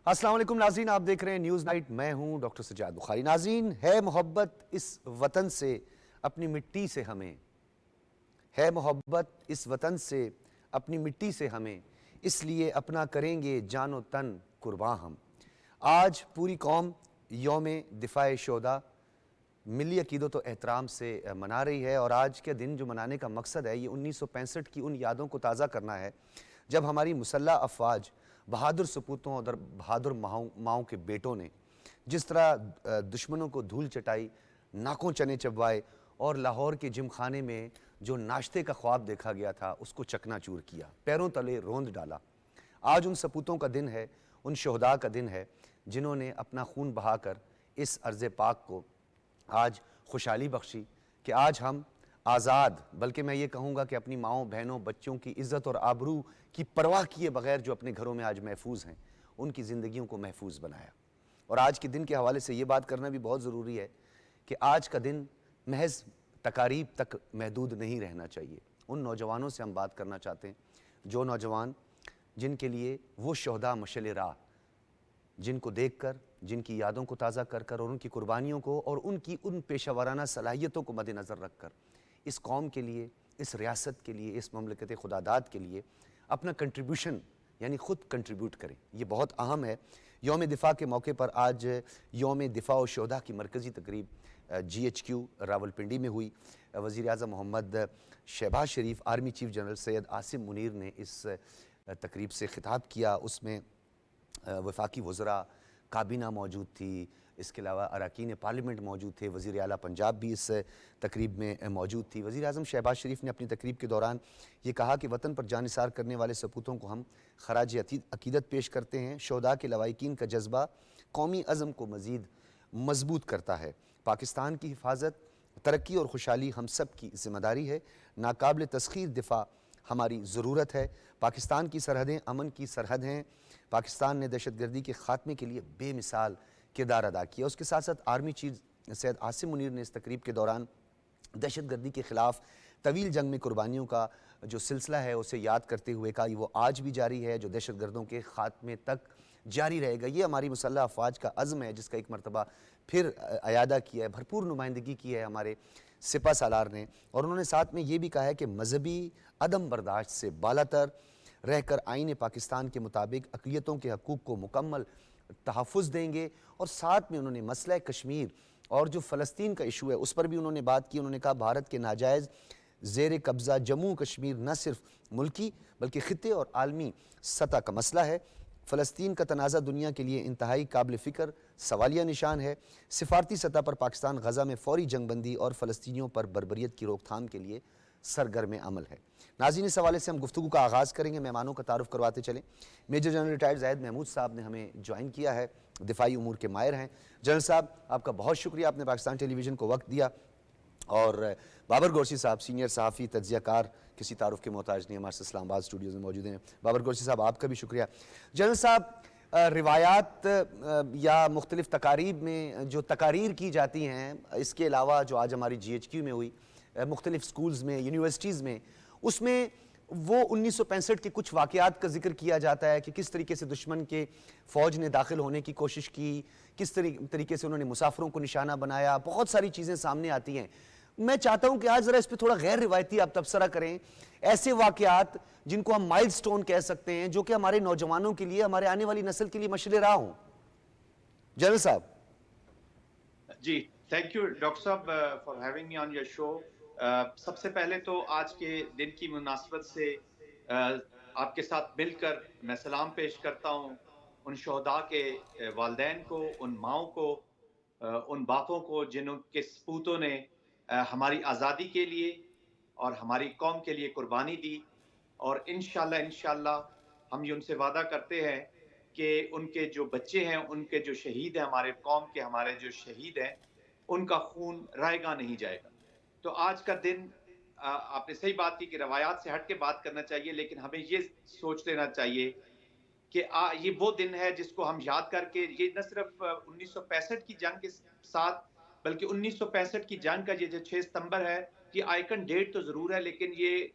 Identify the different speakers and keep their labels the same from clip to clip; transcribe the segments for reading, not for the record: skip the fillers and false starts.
Speaker 1: السلام علیکم ناظرین، آپ دیکھ رہے ہیں نیوز نائٹ، میں ہوں ڈاکٹر سجاد بخاری۔ ناظرین، ہے محبت اس وطن سے اپنی مٹی سے ہمیں، ہے محبت اس وطن سے اپنی مٹی سے ہمیں، اس لیے اپنا کریں گے جان و تن قرباں ہم۔ آج پوری قوم یوم دفاع شہداء ملی عقیدت و احترام سے منا رہی ہے، اور آج کے دن جو منانے کا مقصد ہے یہ 1965 کی ان یادوں کو تازہ کرنا ہے جب ہماری مسلح افواج بہادر سپوتوں اور بہادر ماؤں کے بیٹوں نے جس طرح دشمنوں کو دھول چٹائی، ناکوں چنے چبوائے، اور لاہور کے جم خانے میں جو ناشتے کا خواب دیکھا گیا تھا اس کو چکنا چور کیا، پیروں تلے روند ڈالا۔ آج ان سپوتوں کا دن ہے، ان شہداء کا دن ہے جنہوں نے اپنا خون بہا کر اس ارض پاک کو آج خوشحالی بخشی کہ آج ہم آزاد، بلکہ میں یہ کہوں گا کہ اپنی ماؤں بہنوں بچوں کی عزت اور آبرو کی پرواہ کیے بغیر جو اپنے گھروں میں آج محفوظ ہیں ان کی زندگیوں کو محفوظ بنایا۔ اور آج کے دن کے حوالے سے یہ بات کرنا بھی بہت ضروری ہے کہ آج کا دن محض تقاریب تک محدود نہیں رہنا چاہیے۔ ان نوجوانوں سے ہم بات کرنا چاہتے ہیں جو نوجوان جن کے لیے وہ شہداء مشعل راہ، جن کو دیکھ کر، جن کی یادوں کو تازہ کر کر، اور ان کی قربانیوں کو اور ان کی ان پیشہ ورانہ صلاحیتوں کو مد نظر رکھ کر اس قوم کے لیے، اس ریاست کے لیے، اس مملکت خداداد کے لیے اپنا کنٹریبیوشن یعنی خود کنٹریبیوٹ کریں۔ یہ بہت اہم ہے۔ یوم دفاع کے موقع پر آج یوم دفاع و شہداء کی مرکزی تقریب جی ایچ کیو راولپنڈی میں ہوئی۔ وزیر اعظم محمد شہباز شریف، army chief general Syed Asim Munir نے اس تقریب سے خطاب کیا۔ اس میں وفاقی وزراء، کابینہ موجود تھی، اس کے علاوہ اراکین پارلیمنٹ موجود تھے، وزیر اعلیٰ پنجاب بھی اس تقریب میں موجود تھی۔ وزیر اعظم شہباز شریف نے اپنی تقریب کے دوران یہ کہا کہ وطن پر جان نثار کرنے والے سپوتوں کو ہم خراج عقیدت پیش کرتے ہیں۔ شہداء کے لواحقین کا جذبہ قومی عزم کو مزید مضبوط کرتا ہے۔ پاکستان کی حفاظت، ترقی اور خوشحالی ہم سب کی ذمہ داری ہے۔ ناقابل تسخیر دفاع ہماری ضرورت ہے۔ پاکستان کی سرحدیں امن کی سرحد ہیں۔ پاکستان نے دہشت گردی کے خاتمے کے لیے بے مثال کردار ادا کیا۔ اس کے ساتھ ساتھ آرمی چیف سید عاصم منیر نے اس تقریب کے دوران دہشت گردی کے خلاف طویل جنگ میں قربانیوں کا جو سلسلہ ہے اسے یاد کرتے ہوئے کہا وہ آج بھی جاری ہے، جو دہشت گردوں کے خاتمے تک جاری رہے گا۔ یہ ہماری مسلح افواج کا عزم ہے جس کا ایک مرتبہ پھر اعادہ کیا ہے، بھرپور نمائندگی کی ہے ہمارے سپہ سالار نے، اور انہوں نے ساتھ میں یہ بھی کہا ہے کہ مذہبی عدم برداشت سے بالاتر رہ کر آئین پاکستان کے مطابق اقلیتوں کے حقوق کو مکمل تحفظ دیں گے۔ اور ساتھ میں انہوں نے مسئلہ کشمیر اور جو فلسطین کا ایشو ہے اس پر بھی انہوں نے بات کی۔ انہوں نے کہا بھارت کے ناجائز زیر قبضہ جموں کشمیر نہ صرف ملکی بلکہ خطے اور عالمی سطح کا مسئلہ ہے۔ فلسطین کا تنازع دنیا کے لیے انتہائی قابل فکر سوالیہ نشان ہے۔ سفارتی سطح پر پاکستان غزہ میں فوری جنگ بندی اور فلسطینیوں پر بربریت کی روک تھام کے لیے سرگرم عمل ہے۔ ناظرین، اس حوالے سے ہم گفتگو کا آغاز کریں گے۔ مہمانوں کا تعارف کرواتے چلیں۔ میجر جنرل ریٹائرڈ زاہد محمود صاحب نے ہمیں جوائن کیا ہے، دفاعی امور کے ماہر ہیں۔ جنرل صاحب، آپ کا بہت شکریہ، آپ نے پاکستان ٹیلی ویژن کو وقت دیا۔ اور بابر گورسی صاحب، سینئر صحافی، تجزیہ کار، کسی تعارف کے محتاج نہیں، ہمارے اسلام آباد اسٹوڈیوز میں موجود ہیں۔ بابر گورسی صاحب، آپ کا بھی شکریہ۔ جنرل صاحب، روایات یا مختلف تقاریب میں جو تقاریر کی جاتی ہیں، اس کے علاوہ جو آج ہماری جی ایچ کیو میں ہوئی، مختلف سکولز میں، یونیورسٹیز میں، اس میں وہ 1965 کے کچھ واقعات کا ذکر کیا جاتا ہے کہ کس طریقے سے دشمن کے فوج نے داخل ہونے کی کوشش کی، کس طریقے سے انہوں نے مسافروں کو نشانہ بنایا، بہت ساری چیزیں سامنے آتی ہیں۔ میں چاہتا ہوں کہ آج ذرا اس پہ تھوڑا غیر روایتی آپ تبصرہ کریں، ایسے واقعات جن کو ہم مائل سٹون کہہ سکتے ہیں، جو کہ ہمارے نوجوانوں کے لیے، ہمارے آنے والی نسل کے لیے مشعل راہ ہوں۔ جنرل صاحب۔
Speaker 2: جی، تھینک یو ڈاکٹر صاحب for having me on your show. سب سے پہلے تو آج کے دن کی مناسبت سے آپ کے ساتھ مل کر میں سلام پیش کرتا ہوں ان شہداء کے والدین کو، ان ماؤں کو، ان باپوں کو جنہوں کے سپوتوں نے ہماری آزادی کے لیے اور ہماری قوم کے لیے قربانی دی۔ اور انشاءاللہ ہم یہ ان سے وعدہ کرتے ہیں کہ ان کے جو بچے ہیں، ان کے جو شہید ہیں، ہمارے قوم کے ہمارے جو شہید ہیں، ان کا خون رائے گاہ نہیں جائے گا۔ تو آج کا دن آپ نے صحیح بات کی کہ روایات سے ہٹ کے بات کرنا چاہیے، لیکن ہمیں یہ سوچ لینا چاہیے کہ یہ وہ دن ہے جس کو ہم یاد کر کے، یہ نہ صرف 1965 کی جنگ کے ساتھ بلکہ 1965 کی جنگ کا یہ جو 6 ستمبر ہے، یہ آئیکن ڈیٹ تو ضرور ہے، لیکن یہ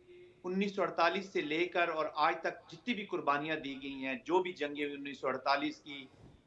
Speaker 2: 1948 سے لے کر اور آج تک جتنی بھی قربانیاں دی گئی ہیں، جو بھی جنگیں 1948 کی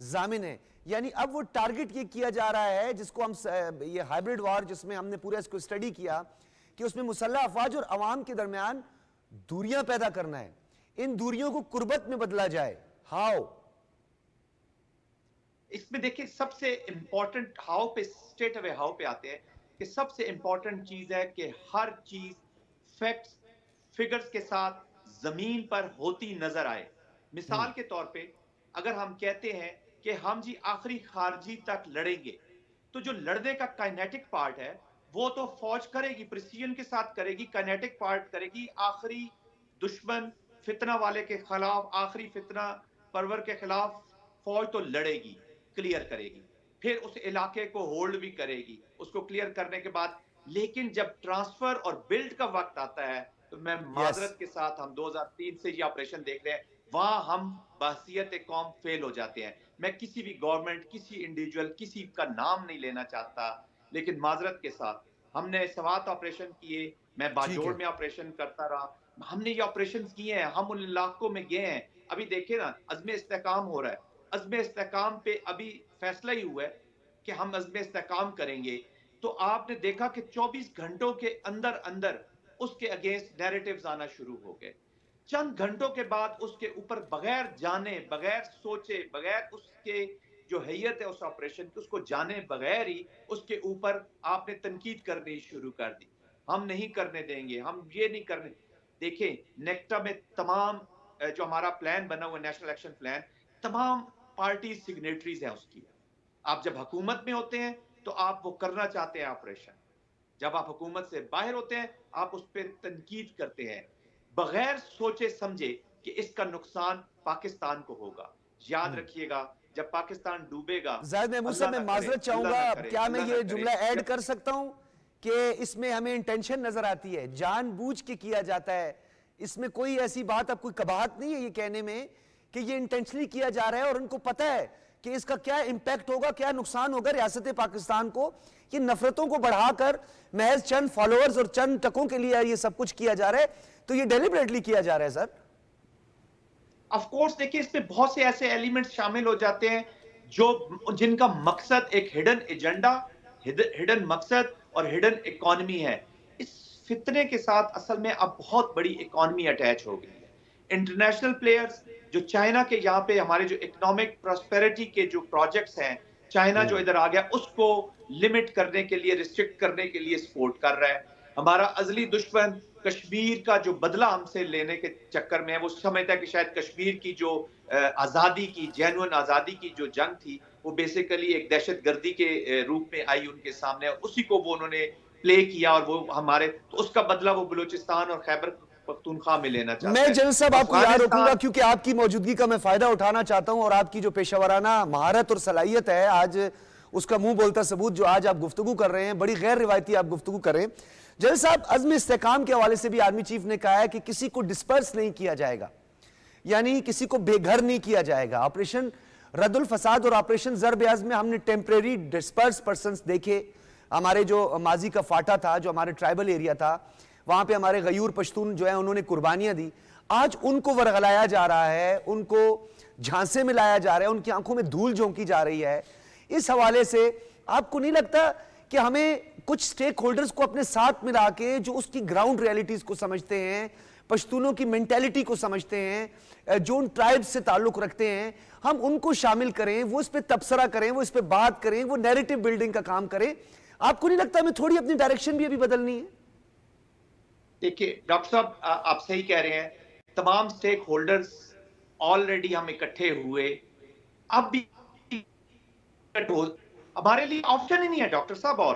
Speaker 1: ضامن ہے. یعنی اب وہ ٹارگٹ یہ کیا جا رہا ہے جس کو ہم یہ ہائبرڈ وار جس میں ہم نے پورا اس کو اسٹڈی کیا کہ اس میں مسلح افواج اور عوام کے درمیان دوریاں پیدا کرنا ہے, ان دوریوں کو قربت میں بدلا جائے. ہاؤ؟
Speaker 2: اس میں دیکھیں سب سے امپورٹنٹ ہاؤ پہ اسٹیٹ اوے ہاؤ پہ آتے ہیں کہ سب سے امپورٹنٹ چیز ہے کہ ہر چیز فیکٹس فگرز کے ساتھ زمین پر ہوتی نظر آئے. مثال کے طور پہ اگر ہم کہتے ہیں کہ ہم جی آخری خارجی تک لڑیں گے, تو جو لڑنے کا کائنیٹک پارٹ ہے وہ تو فوج کرے گی, پریسیجن کے ساتھ کرے گی, کائنیٹک پارٹ کرے گی. آخری دشمن فتنہ والے کے خلاف, آخری فتنہ پرور کے خلاف فوج تو لڑے گی, کلیئر کرے گی, پھر اس علاقے کو ہولڈ بھی کرے گی اس کو کلیئر کرنے کے بعد. لیکن جب ٹرانسفر اور بلڈ کا وقت آتا ہے تو میں معذرت کے ساتھ ہم 2003 سے یہ آپریشن دیکھ رہے ہیں, وہاں ہم بحثیت قوم فیل ہو جاتے ہیں. میں کسی بھی گورنمنٹ, کسی انڈیویجول, کسی کا نام نہیں لینا چاہتا, لیکن معذرت کے ساتھ ہم نے سوات آپریشن کیے, میں باجوڑ میں آپریشن کرتا رہا, ہم نے یہ آپریشن کیے ہیں, ہم ان علاقوں میں گئے ہیں. ابھی دیکھیں نا عزم استحکام ہو رہا ہے, عزم استحکام پہ ابھی فیصلہ ہی ہوا ہے کہ ہم عزم استحکام کریں گے. تو آپ نے دیکھا کہ 24 گھنٹوں کے اندر اندر اس کے اگینسٹ نیریٹیوز آنا شروع ہو گئے. چند گھنٹوں کے بعد اس کے اوپر بغیر جانے, بغیر سوچے, بغیر اس کے جو حیت ہے اس آپریشن کی, اس کو جانے بغیر ہی اس کے اوپر آپ نے تنقید کرنی شروع کر دی. ہم نہیں کرنے دیں گے, ہم یہ نہیں کرنے. دیکھیں نیکٹا میں تمام جو ہمارا پلان بنا ہوا نیشنل ایکشن پلان, تمام پارٹی سگنیٹریز ہیں اس کی. آپ جب حکومت میں ہوتے ہیں تو آپ وہ کرنا چاہتے ہیں آپریشن, جب آپ حکومت سے باہر ہوتے ہیں آپ اس پہ تنقید کرتے ہیں بغیر سوچے سمجھے کہ اس کا نقصان پاکستان کو ہوگا. یاد رکھیے گا جب پاکستان ڈوبے گا,
Speaker 1: زاہد محمود صاحب میں معذرت چاہوں گا, کیا میں یہ جملہ ایڈ کر سکتا ہوں کہ اس میں ہمیں انٹینشن نظر آتی ہے, جان بوجھ کے کیا جاتا ہے, اس میں کوئی ایسی بات, اب کوئی قباحت نہیں ہے یہ کہنے میں کہ یہ انٹینشنلی کیا جا رہا ہے اور ان کو پتہ ہے کہ اس کا کیا امپیکٹ ہوگا, کیا نقصان ہوگا ریاست پاکستان کو. یہ نفرتوں کو بڑھا کر محض چند فالوورز اور چند ٹکوں کے لیے یہ سب کچھ کیا جا رہا ہے, تو یہ ڈیلیبریٹلی کیا جا رہا ہے سر.
Speaker 2: آف کورس دیکھیں اس میں بہت سے ایسے ایلیمنٹس شامل ہو جاتے ہیں جو جن کا مقصد ایک ہڈن ایجنڈا, ہڈن مقصد اور ہڈن اکانومی ہے. اس فتنے کے ساتھ اصل میں اب بہت بڑی اکانومی اٹیچ ہو گئی ہے. انٹرنیشنل پلیئرز جو چائنا کے یہاں پہ ہمارے جو اکنامک پراسپیرٹی کے جو پروجیکٹس ہیں, چائنا جو ادھر آ گیا اس کو لمٹ کرنے کے لیے, ریسٹرکٹ کرنے کے لیے سپورٹ کر رہا ہے. ہمارا ازلی دشمن کشمیر کا جو بدلہ ہم سے لینے کے چکر میں ہے, وہ سمجھتا ہے کہ شاید کشمیر کی جو آزادی کی, جینوئن آزادی کی جو جنگ تھی وہ بیسیکلی ایک دہشت گردی کے روپ میں آئی ان کے سامنے, اسی کو وہ انہوں نے پلے کیا اور وہ ہمارے, تو اس کا بدلہ وہ بلوچستان اور خیبر پختونخوا میں لینا چاہتا ہے.
Speaker 1: میں جنرل صاحب آپ کو یاد رکھوں گا کیونکہ آپ کی موجودگی کا میں فائدہ اٹھانا چاہتا ہوں, اور آپ کی جو پیشہ ورانہ مہارت اور صلاحیت ہے آج اس کا منہ بولتا ثبوت جو آج آپ گفتگو کر رہے ہیں, بڑی غیر روایتی آپ گفتگو کر رہے ہیں. جنرل صاحب عزم استحکام کے حوالے سے بھی آرمی چیف نے کہا ہے کہ کسی کو ڈسپرس نہیں کیا جائے گا, یعنی کسی کو بے گھر نہیں کیا جائے گا. آپریشن رد الفساد اور آپریشن ضرب عزم میں ہم نے ٹیمپریری ڈسپرس پرسنز دیکھے. ہمارے جو ماضی کا فاٹا تھا, جو ہمارے ٹرائبل ایریا تھا, وہاں پہ ہمارے غیور پشتون جو ہیں انہوں نے قربانیاں دی. آج ان کو ورغلایا جا رہا ہے, ان کو جھانسے میں لایا جا رہا ہے, ان کی آنکھوں میں دھول جھونکی جا رہی ہے. اس حوالے سے آپ کو نہیں لگتا کہ ہمیں کچھ سٹیک ہولڈرز کو اپنے ساتھ ملا کے, جو اس کی گراؤنڈ ریئلٹیز کو سمجھتے ہیں, پشتونوں کی مینٹیلٹی کو سمجھتے ہیں, جو ان ٹرائبز سے تعلق رکھتے ہیں, ہم ان کو شامل کریں, وہ اس پہ تبصرہ کریں, وہ اس پہ بات کریں, وہ نیریٹو بلڈنگ کا کام کریں؟ آپ کو نہیں لگتا ہمیں تھوڑی اپنی ڈائریکشن بھی ابھی بدلنی ہے؟
Speaker 2: دیکھیے ڈاکٹر صاحب آپ صحیح کہہ رہے ہیں, تمام سٹیک ہولڈرز آلریڈی ہم اکٹھے ہوئے, اب بھی ہمارے لیے آپشن ہی نہیں ہے ڈاکٹر صاحب. اور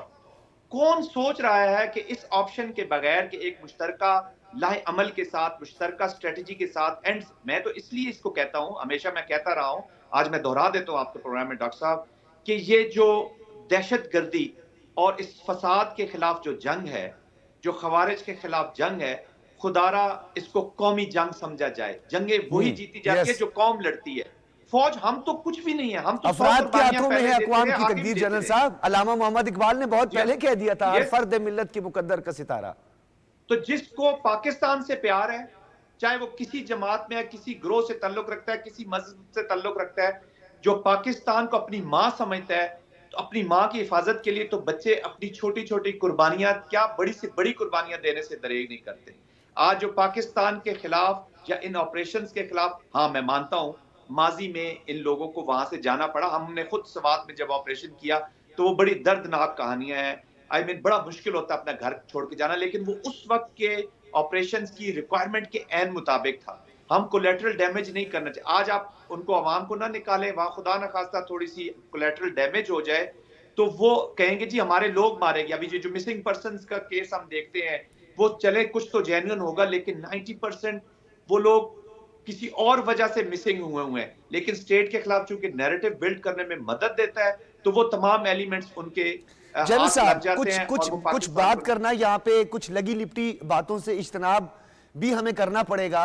Speaker 2: کون سوچ رہا ہے کہ اس آپشن کے بغیر کہ ایک مشترکہ لاہ عمل کے ساتھ, مشترکہ اسٹریٹجی کے ساتھ اینڈ, میں تو اس لیے اس کو کہتا ہوں, ہمیشہ میں کہتا رہا ہوں, آج میں دہرا دیتا ہوں آپ کے پروگرام میں ڈاکٹر صاحب, کہ یہ جو دہشت گردی اور اس فساد کے خلاف جو جنگ ہے, جو خوارج کے خلاف جنگ ہے, خدارا اس کو قومی جنگ سمجھا جائے. جنگیں وہی جیتی جاتی ہے جو قوم لڑتی ہے. فوج ہم تو کچھ بھی نہیں ہے, ہم تو 100
Speaker 1: افراد کے
Speaker 2: قربانیاں
Speaker 1: ہاتھوں میں
Speaker 2: پہلے
Speaker 1: ہے
Speaker 2: دیتے
Speaker 1: اقوام
Speaker 2: رہے,
Speaker 1: کی
Speaker 2: آگے بھی
Speaker 1: تقدیر.
Speaker 2: دیتے
Speaker 1: جنرل
Speaker 2: رہے.
Speaker 1: صاحب علامہ محمد اقبال نے بہت پہلے کہہ دیا تھا, ہر فرد ملت کی مقدر کا ستارہ.
Speaker 2: تو جس کو پاکستان سے پیار ہے, چاہے وہ کسی جماعت میں ہے, کسی گروہ سے تعلق رکھتا ہے, کسی مذہب سے تعلق رکھتا ہے, جو پاکستان کو اپنی ماں سمجھتا ہے تو اپنی ماں کی حفاظت کے لیے تو بچے اپنی چھوٹی چھوٹی قربانیاں کیا بڑی سے بڑی قربانیاں دینے سے دریغ نہیں کرتے. آج جو پاکستان کے خلاف یا ان آپریشنز کے خلاف، ہاں میں مانتا ہوں ماضی میں ان لوگوں کو وہاں سے جانا پڑا. ہم نے خود سوات میں جب آپریشن کیا تو وہ بڑی دردناک کہانیاں ہیں. بڑا مشکل ہوتا ہے اپنا گھر چھوڑ کے جانا، لیکن وہ اس وقت کے آپریشنز کی ریکوائرمنٹ کے عین مطابق تھا. ہم کولیٹرل ڈیمیج نہیں کرنا چاہیے. آج آپ ان کو عوام کو نہ نکالیں، وہاں خدا نہ خواستہ تھوڑی سی کولیٹرل ڈیمیج ہو جائے تو وہ کہیں گے جی ہمارے لوگ مارے گئے. ابھی جو مسنگ پرسنز کا کیس ہم دیکھتے ہیں وہ چلے کچھ تو جینوئن ہوگا، لیکن 90% وہ لوگ کسی اور وجہ سے مسنگ ہوئے ہیں. لیکن اسٹیٹ کے خلاف چونکہ نیریٹو بلڈ کرنے میں مدد دیتا ہے تو وہ تمام ایلیمنٹس ان کے
Speaker 1: جنرل
Speaker 2: ہاتھ لگ
Speaker 1: صاحب
Speaker 2: جاتے
Speaker 1: کچھ
Speaker 2: ہیں
Speaker 1: کچھ
Speaker 2: اور وہ
Speaker 1: کچھ
Speaker 2: پاکستان کو.
Speaker 1: بات کرنا یہاں پہ کچھ لگی لپٹی باتوں سے اجتناب بھی ہمیں کرنا پڑے گا،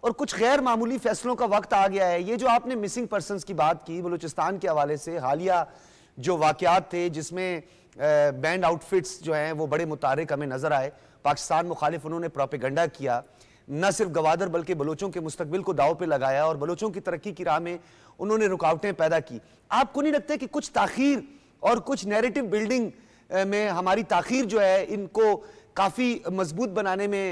Speaker 1: اور کچھ غیر معمولی فیصلوں کا وقت آ گیا ہے. یہ جو آپ نے مسنگ پرسنز کی بات کی بلوچستان کے حوالے سے، حالیہ جو واقعات تھے جس میں بینڈ آؤٹ فٹس جو ہیں وہ بڑے متحرک ہمیں نظر آئے، پاکستان مخالف انہوں نے پروپیگنڈا کیا، نہ صرف گوادر بلکہ بلوچوں کے مستقبل کو داؤ پہ لگایا اور بلوچوں کی ترقی کی راہ میں انہوں نے رکاوٹیں پیدا کی. آپ کو نہیں لگتا کہ کچھ تاخیر اور کچھ نیریٹو بلڈنگ میں ہماری تاخیر جو ہے ان کو کافی مضبوط بنانے میں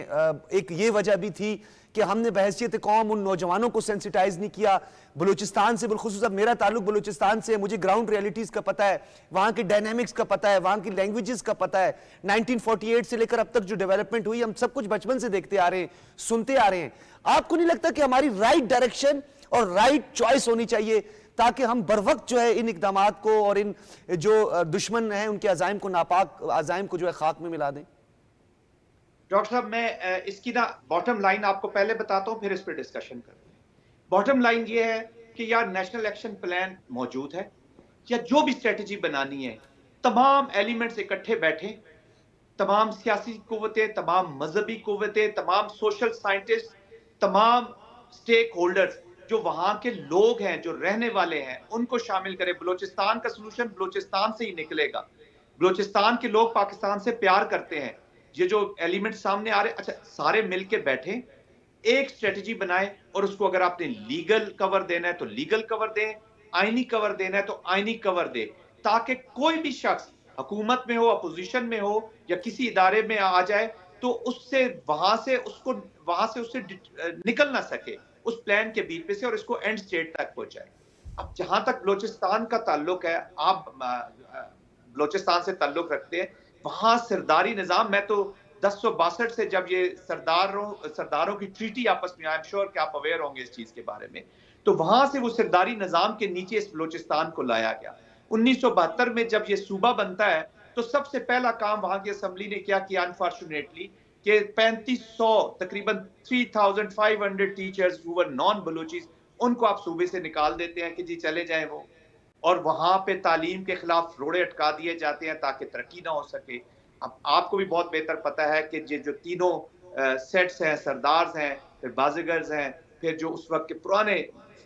Speaker 1: ایک یہ وجہ بھی تھی کہ ہم نے بحیثیت قوم ان نوجوانوں کو سینسیٹائز نہیں کیا؟ بلوچستان سے بالخصوص اب میرا تعلق بلوچستان سے ہے، مجھے گراؤنڈ ریئلٹیز کا پتہ ہے، وہاں کی ڈائنامکس کا پتہ ہے، وہاں کی لینگویجز کا پتہ ہے. 1948 سے لے کر اب تک جو ڈیولپمنٹ ہوئی ہم سب کچھ بچپن سے دیکھتے آ رہے ہیں، سنتے آ رہے ہیں. آپ کو نہیں لگتا کہ ہماری رائٹ ڈائریکشن اور رائٹ چوائس ہونی چاہیے تاکہ ہم بر وقت جو ہے ان اقدامات کو اور ان جو دشمن ہیں ان کے عزائم کو ناپاک عزائم کو جو ہے خاک میں ملا دیں؟
Speaker 2: ڈاکٹر صاحب میں اس کی نا باٹم لائن آپ کو پہلے بتاتا ہوں، پھر اس پہ ڈسکشن کرتے ہیں. باٹم لائن یہ ہے کہ یار نیشنل ایکشن پلان موجود ہے یا جو بھی اسٹریٹجی بنانی ہے، تمام ایلیمنٹس اکٹھے بیٹھیں، تمام سیاسی قوتیں، تمام مذہبی قوتیں، تمام سوشل سائنٹسٹ، تمام سٹیک ہولڈرز جو وہاں کے لوگ ہیں، جو رہنے والے ہیں، ان کو شامل کریں. بلوچستان کا سلوشن بلوچستان سے ہی نکلے گا. بلوچستان کے لوگ پاکستان سے پیار کرتے ہیں. یہ جو ایلیمنٹ سامنے آ رہے، اچھا سارے مل کے بیٹھیں، ایک سٹریٹجی بنائیں، اور اس کو اگر آپ نے لیگل کور دینا ہے تو لیگل کور دیں، آئینی کور دینا ہے تو آئینی کور دے، تاکہ کوئی بھی شخص حکومت میں ہو، اپوزیشن میں ہو یا کسی ادارے میں آ جائے تو اس سے وہاں سے اس سے نکل نہ سکے اس پلان کے بیچ پہ سے، اور اس کو اینڈ سٹیٹ تک پہنچائے. اب جہاں تک بلوچستان کا تعلق ہے، آپ بلوچستان سے تعلق رکھتے ہیں، وہاں سرداری نظام، میں تو 1062 سے جب یہ سرداروں کی ٹریٹی آپس میں، I'm sure کہ آپ اویئر ہوں گے اس چیز کے بارے میں، تو وہاں سے وہ سرداری نظام کے نیچے اس بلوچستان کو لایا گیا. 1972 میں جب یہ صوبہ بنتا ہے تو سب سے پہلا کام وہاں کی اسمبلی نے کیا کیا انفارچونیٹلی کہ 3500 تقریباً 3500 teachers who were non Baluchis, ان کو آپ صوبے سے نکال دیتے ہیں کہ جی چلے جائیں وہ، اور وہاں پہ تعلیم کے خلاف روڑے اٹکا دیے جاتے ہیں تاکہ ترقی نہ ہو سکے. اب آپ کو بھی بہت بہتر پتا ہے کہ یہ جو تینوں سیٹس ہیں، سردارز ہیں، پھر بازیگرز ہیں، پھر جو اس وقت کے پرانے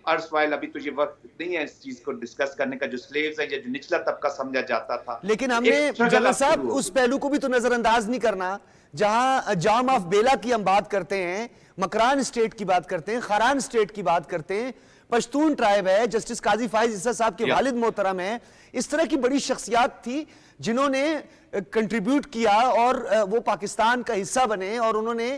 Speaker 2: ارسوائل، ابھی تو یہ وقت نہیں ہے اس چیز کو ڈسکس کرنے کا، جو سلیوز ہیں یا جو نچلا طبقہ سمجھا جاتا تھا،
Speaker 1: لیکن
Speaker 2: تو
Speaker 1: ہم
Speaker 2: ایک
Speaker 1: نے
Speaker 2: سٹرگل
Speaker 1: جنرل
Speaker 2: اب
Speaker 1: صاحب
Speaker 2: شروع ہو
Speaker 1: اس
Speaker 2: گئی.
Speaker 1: پہلو کو بھی تو نظر انداز نہیں کرنا جہاں جام آف بیلا کی ہم بات کرتے ہیں، مکران اسٹیٹ کی بات کرتے ہیں، خاران اسٹیٹ کی بات کرتے ہیں، پشتون ٹرائب ہے، جسٹس قاضی فائز عیسیٰ صاحب کے والد محترم ہیں. اس طرح کی بڑی شخصیات تھی جنہوں نے کنٹریبیوٹ کیا اور وہ پاکستان کا حصہ بنے، اور انہوں نے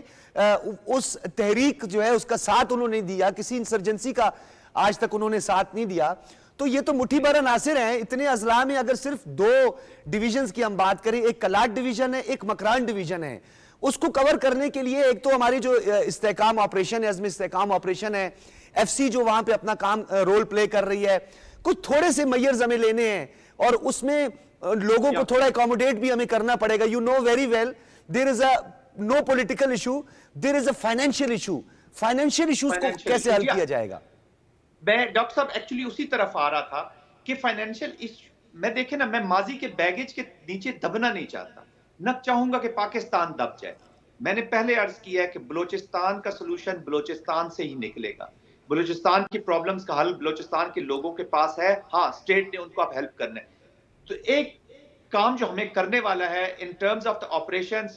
Speaker 1: اس تحریک جو ہے اس کا ساتھ انہوں نے دیا، کسی انسرجنسی کا آج تک انہوں نے ساتھ نہیں دیا. تو یہ تو مٹھی بھر عناصر ہیں اتنے اضلاع میں. اگر صرف 2 ڈویژنز کی ہم بات کریں، ایک کلاٹ ڈویژن ہے، ایک مکران ڈویژن ہے، اس کو کور کرنے کے لیے ایک تو ہماری جو استحکام آپریشن ہے، عزم استحکام آپریشن ہے، ایف سی جو وہاں پہ اپنا کام رول پلے کر رہی ہے، کچھ تھوڑے سے میئرز ہمیں لینے ہیں اور اس میں لوگوں کو تھوڑا اکوموڈیٹ بھی ہمیں کرنا پڑے گا. You know very well there is a no political issue, there is a financial issue. Financial issues کو
Speaker 2: فائنینشیل
Speaker 1: کیسے
Speaker 2: ایشو،
Speaker 1: حل
Speaker 2: جی
Speaker 1: کیا جائے گا؟
Speaker 2: میں ڈاکٹر صاحب ایکچولی اسی طرف آ رہا تھا کہ فائنینشیل ایشو میں دیکھیں نا، میں ماضی کے بیگیج کے نیچے دبنا نہیں چاہتا، نہ چاہوں گا کہ پاکستان دب جائے. میں نے پہلے عرض کیا ہے کہ بلوچستان کا سلوشن بلوچستان سے ہی نکلے گا. بلوچستان کی پرابلمز کا حل بلوچستان کے لوگوں کے پاس ہے. ہاں اسٹیٹ نے ان کو اب ہیلپ کرنا ہے. تو ایک کام جو ہمیں کرنے والا ہے in terms of the operations,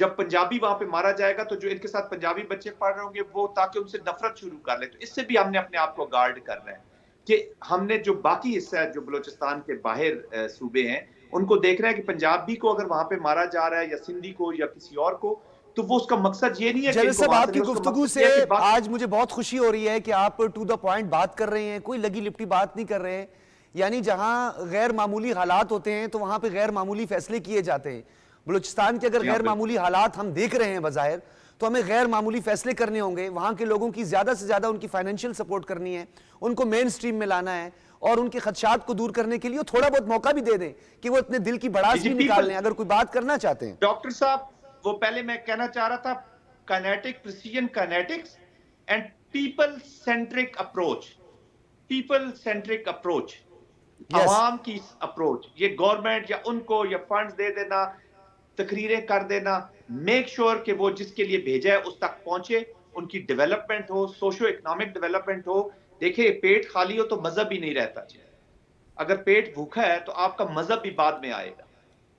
Speaker 2: جب پنجابی وہاں پہ مارا جائے گا تو جو ان کے ساتھ پنجابی بچے پڑھ رہے ہوں گے وہ تاکہ ان سے نفرت شروع کر لیں. تو اس سے بھی ہم نے اپنے آپ کو گارڈ کرنا ہے کہ ہم نے جو باقی حصہ ہے جو بلوچستان کے باہر صوبے ہیں ان کو دیکھ رہے ہیں کہ پنجابی کو اگر وہاں پہ مارا جا رہا ہے یا سندھی کو یا کسی اور کو تو وہ اس کا مقصد یہ نہیں ہے کہ
Speaker 1: جنرل
Speaker 2: ان کو
Speaker 1: صاحب
Speaker 2: وہاں
Speaker 1: آپ
Speaker 2: سے
Speaker 1: کی
Speaker 2: نہیں، اس کا
Speaker 1: گفتگو
Speaker 2: مقصد
Speaker 1: سے
Speaker 2: یہ ہے کہ باقی
Speaker 1: آج مجھے بہت خوشی ہو رہی ہے کہ آپ ٹو دا پوائنٹ بات کر رہے ہیں، کوئی لگی لپٹی بات نہیں کر رہے ہیں. یعنی جہاں غیر معمولی حالات ہوتے ہیں تو وہاں پہ غیر معمولی فیصلے کیے جاتے ہیں. بلوچستان کے اگر
Speaker 2: جی ہاں
Speaker 1: غیر معمولی حالات ہم دیکھ رہے ہیں بظاہر تو ہمیں غیر معمولی فیصلے کرنے ہوں گے. وہاں کے لوگوں کی زیادہ سے زیادہ ان کی فائنینشیل سپورٹ کرنی ہے، ان کو مین سٹریم میں لانا ہے اور ان کے خدشات کو دور کرنے کے لیے تھوڑا بہت موقع بھی دے دیں کہ وہ اپنے دل کی بڑاس بھی نکال لیں اگر کوئی بات کرنا چاہتے ہیں.
Speaker 2: ڈاکٹر صاحب وہ پہلے میں کہنا چاہ رہا تھا kinetic precision kinetics and people centric approach. People centric approach,
Speaker 1: yes
Speaker 2: عوام کی اپروچ، یہ گورنمنٹ یا ان کو یا فنڈز دے دینا، تقریریں کر دینا، میک شور کہ وہ جس کے لیے بھیجا ہے اس تک پہنچے، ان کی ڈیولپمنٹ ہو، سوشو اکنامک ڈیولپمنٹ ہو. دیکھیں پیٹ خالی ہو تو مذہب ہی نہیں رہتا جی. اگر پیٹ بھوکا ہے تو آپ کا مذہب بھی بعد میں آئے گا.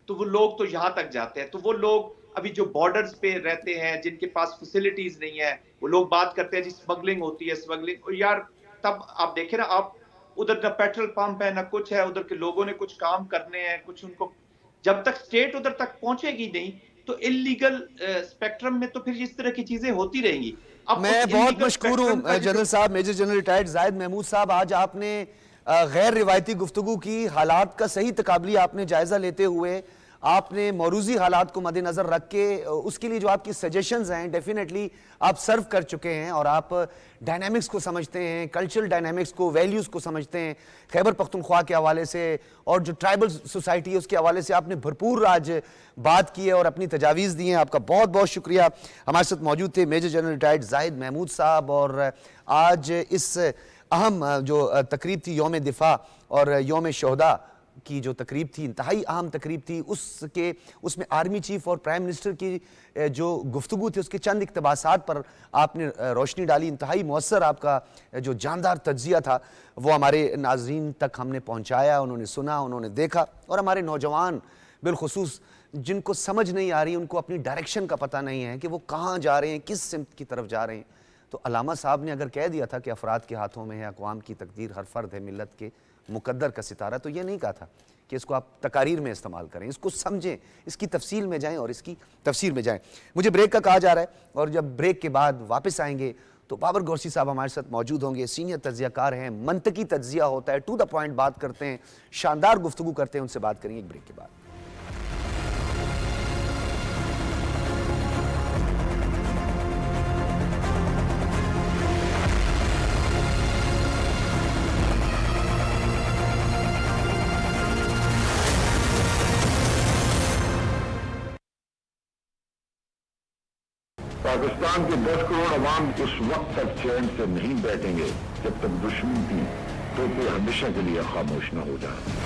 Speaker 2: تو وہ لوگ تو یہاں تک جاتے ہیں. تو وہ لوگ ابھی جو بارڈرز پہ رہتے ہیں جن کے پاس فیسلٹیز نہیں ہے وہ لوگ بات کرتے ہیں جی سمگلنگ ہوتی ہے سمگلنگ. یار تب آپ دیکھیں نا، آپ ادھر نہ پیٹرول پمپ ہے نہ کچھ ہے، ادھر کے لوگوں نے کچھ کام کرنے ہیں، کچھ ان کو جب تک سٹیٹ ادھر تک پہنچے گی نہیں تو انلیگل سپیکٹرم میں تو پھر اس طرح کی چیزیں ہوتی رہیں گی. اب اس
Speaker 1: میں بہت
Speaker 2: انلیگل
Speaker 1: مشکور
Speaker 2: سپیکٹرم کا
Speaker 1: ہوں جنرل صاحب، میجر جنرل ریٹائرڈ زاہد محمود صاحب. آج آپ نے غیر روایتی گفتگو کی، حالات کا صحیح تقابلی آپ نے جائزہ لیتے ہوئے آپ نے موروثی حالات کو مد نظر رکھ کے اس کے لیے جو آپ کی سجیشنز ہیں ڈیفینیٹلی آپ سرو کر چکے ہیں اور آپ ڈائنامکس کو سمجھتے ہیں، کلچرل ڈائنامکس کو، ویلیوز کو سمجھتے ہیں. خیبر پختونخوا کے حوالے سے اور جو ٹرائبل سوسائٹی ہے اس کے حوالے سے آپ نے بھرپور آج بات کی ہے اور اپنی تجاویز دی ہیں. آپ کا بہت بہت شکریہ. ہمارے ساتھ موجود تھے میجر جنرل ریٹائرڈ زاہد محمود صاحب، اور آج اس اہم جو تقریب تھی یوم دفاع اور یوم شہداء کی جو تقریب تھی، انتہائی اہم تقریب تھی، اس میں آرمی چیف اور پرائم منسٹر کی جو گفتگو تھی اس کے چند اقتباسات پر آپ نے روشنی ڈالی. انتہائی مؤثر آپ کا جو جاندار تجزیہ تھا وہ ہمارے ناظرین تک ہم نے پہنچایا. انہوں نے سنا، انہوں نے دیکھا، اور ہمارے نوجوان بالخصوص جن کو سمجھ نہیں آ رہی، ان کو اپنی ڈائریکشن کا پتہ نہیں ہے کہ وہ کہاں جا رہے ہیں، کس سمت کی طرف جا رہے ہیں. تو علامہ صاحب نے اگر کہہ دیا تھا کہ افراد کے ہاتھوں میں ہے، اقوام کی تقدیر، ہر فرد ہے ملت کے مقدر کا ستارہ، تو یہ نہیں کہا تھا کہ اس کو آپ تقاریر میں استعمال کریں. اس کو سمجھیں، اس کی تفصیل میں جائیں اور اس کی تفسیر میں جائیں. مجھے بریک کا کہا جا رہا ہے اور جب بریک کے بعد واپس آئیں گے تو بابر گورسی صاحب ہمارے ساتھ موجود ہوں گے. سینئر تجزیہ کار ہیں، منطقی تجزیہ ہوتا ہے، ٹو دا پوائنٹ بات کرتے ہیں، شاندار گفتگو کرتے ہیں. ان سے بات کریں گے ایک بریک کے بعد.
Speaker 3: پاکستان کے 10 کروڑ عوام اس وقت تک چین سے نہیں بیٹھیں گے جب تک دشمن کی ٹوپی ہمیشہ کے لیے خاموش نہ ہو جائے.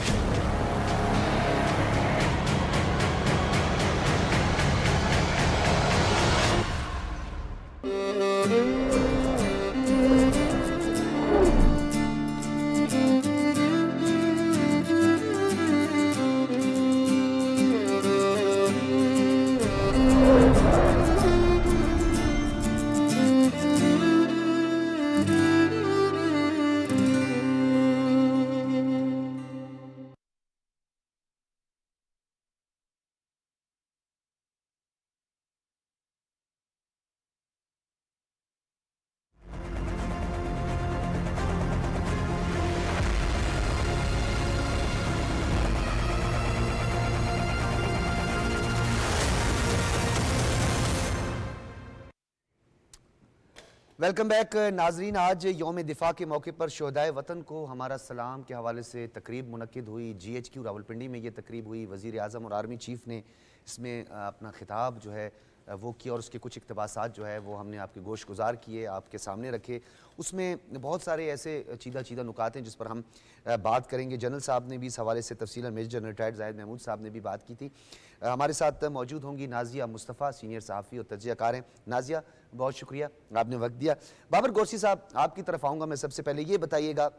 Speaker 1: ویلکم بیک ناظرین. آج یوم دفاع کے موقع پر شہدائے وطن کو ہمارا سلام کے حوالے سے تقریب منعقد ہوئی. جی ایچ کیو راولپنڈی میں یہ تقریب ہوئی. وزیر اعظم اور آرمی چیف نے اس میں اپنا خطاب جو ہے وہ کیا اور اس کے کچھ اقتباسات جو ہے وہ ہم نے آپ کے گوش گزار کیے، آپ کے سامنے رکھے. اس میں بہت سارے ایسے چیدہ نکات ہیں جس پر ہم بات کریں گے. جنرل صاحب نے بھی اس حوالے سے تفصیلاً، میجر جنرل ریٹائرڈ زاہد محمود صاحب نے بھی بات کی تھی. ہمارے ساتھ موجود ہوں گی نازیہ مصطفیٰ، سینئر صحافی اور تجزیہ کار ہیں. نازیہ بہت شکریہ، آپ نے وقت دیا. بابر گورسی صاحب آپ کی طرف آؤں گا. میں سب سے پہلے یہ بتائیے گا،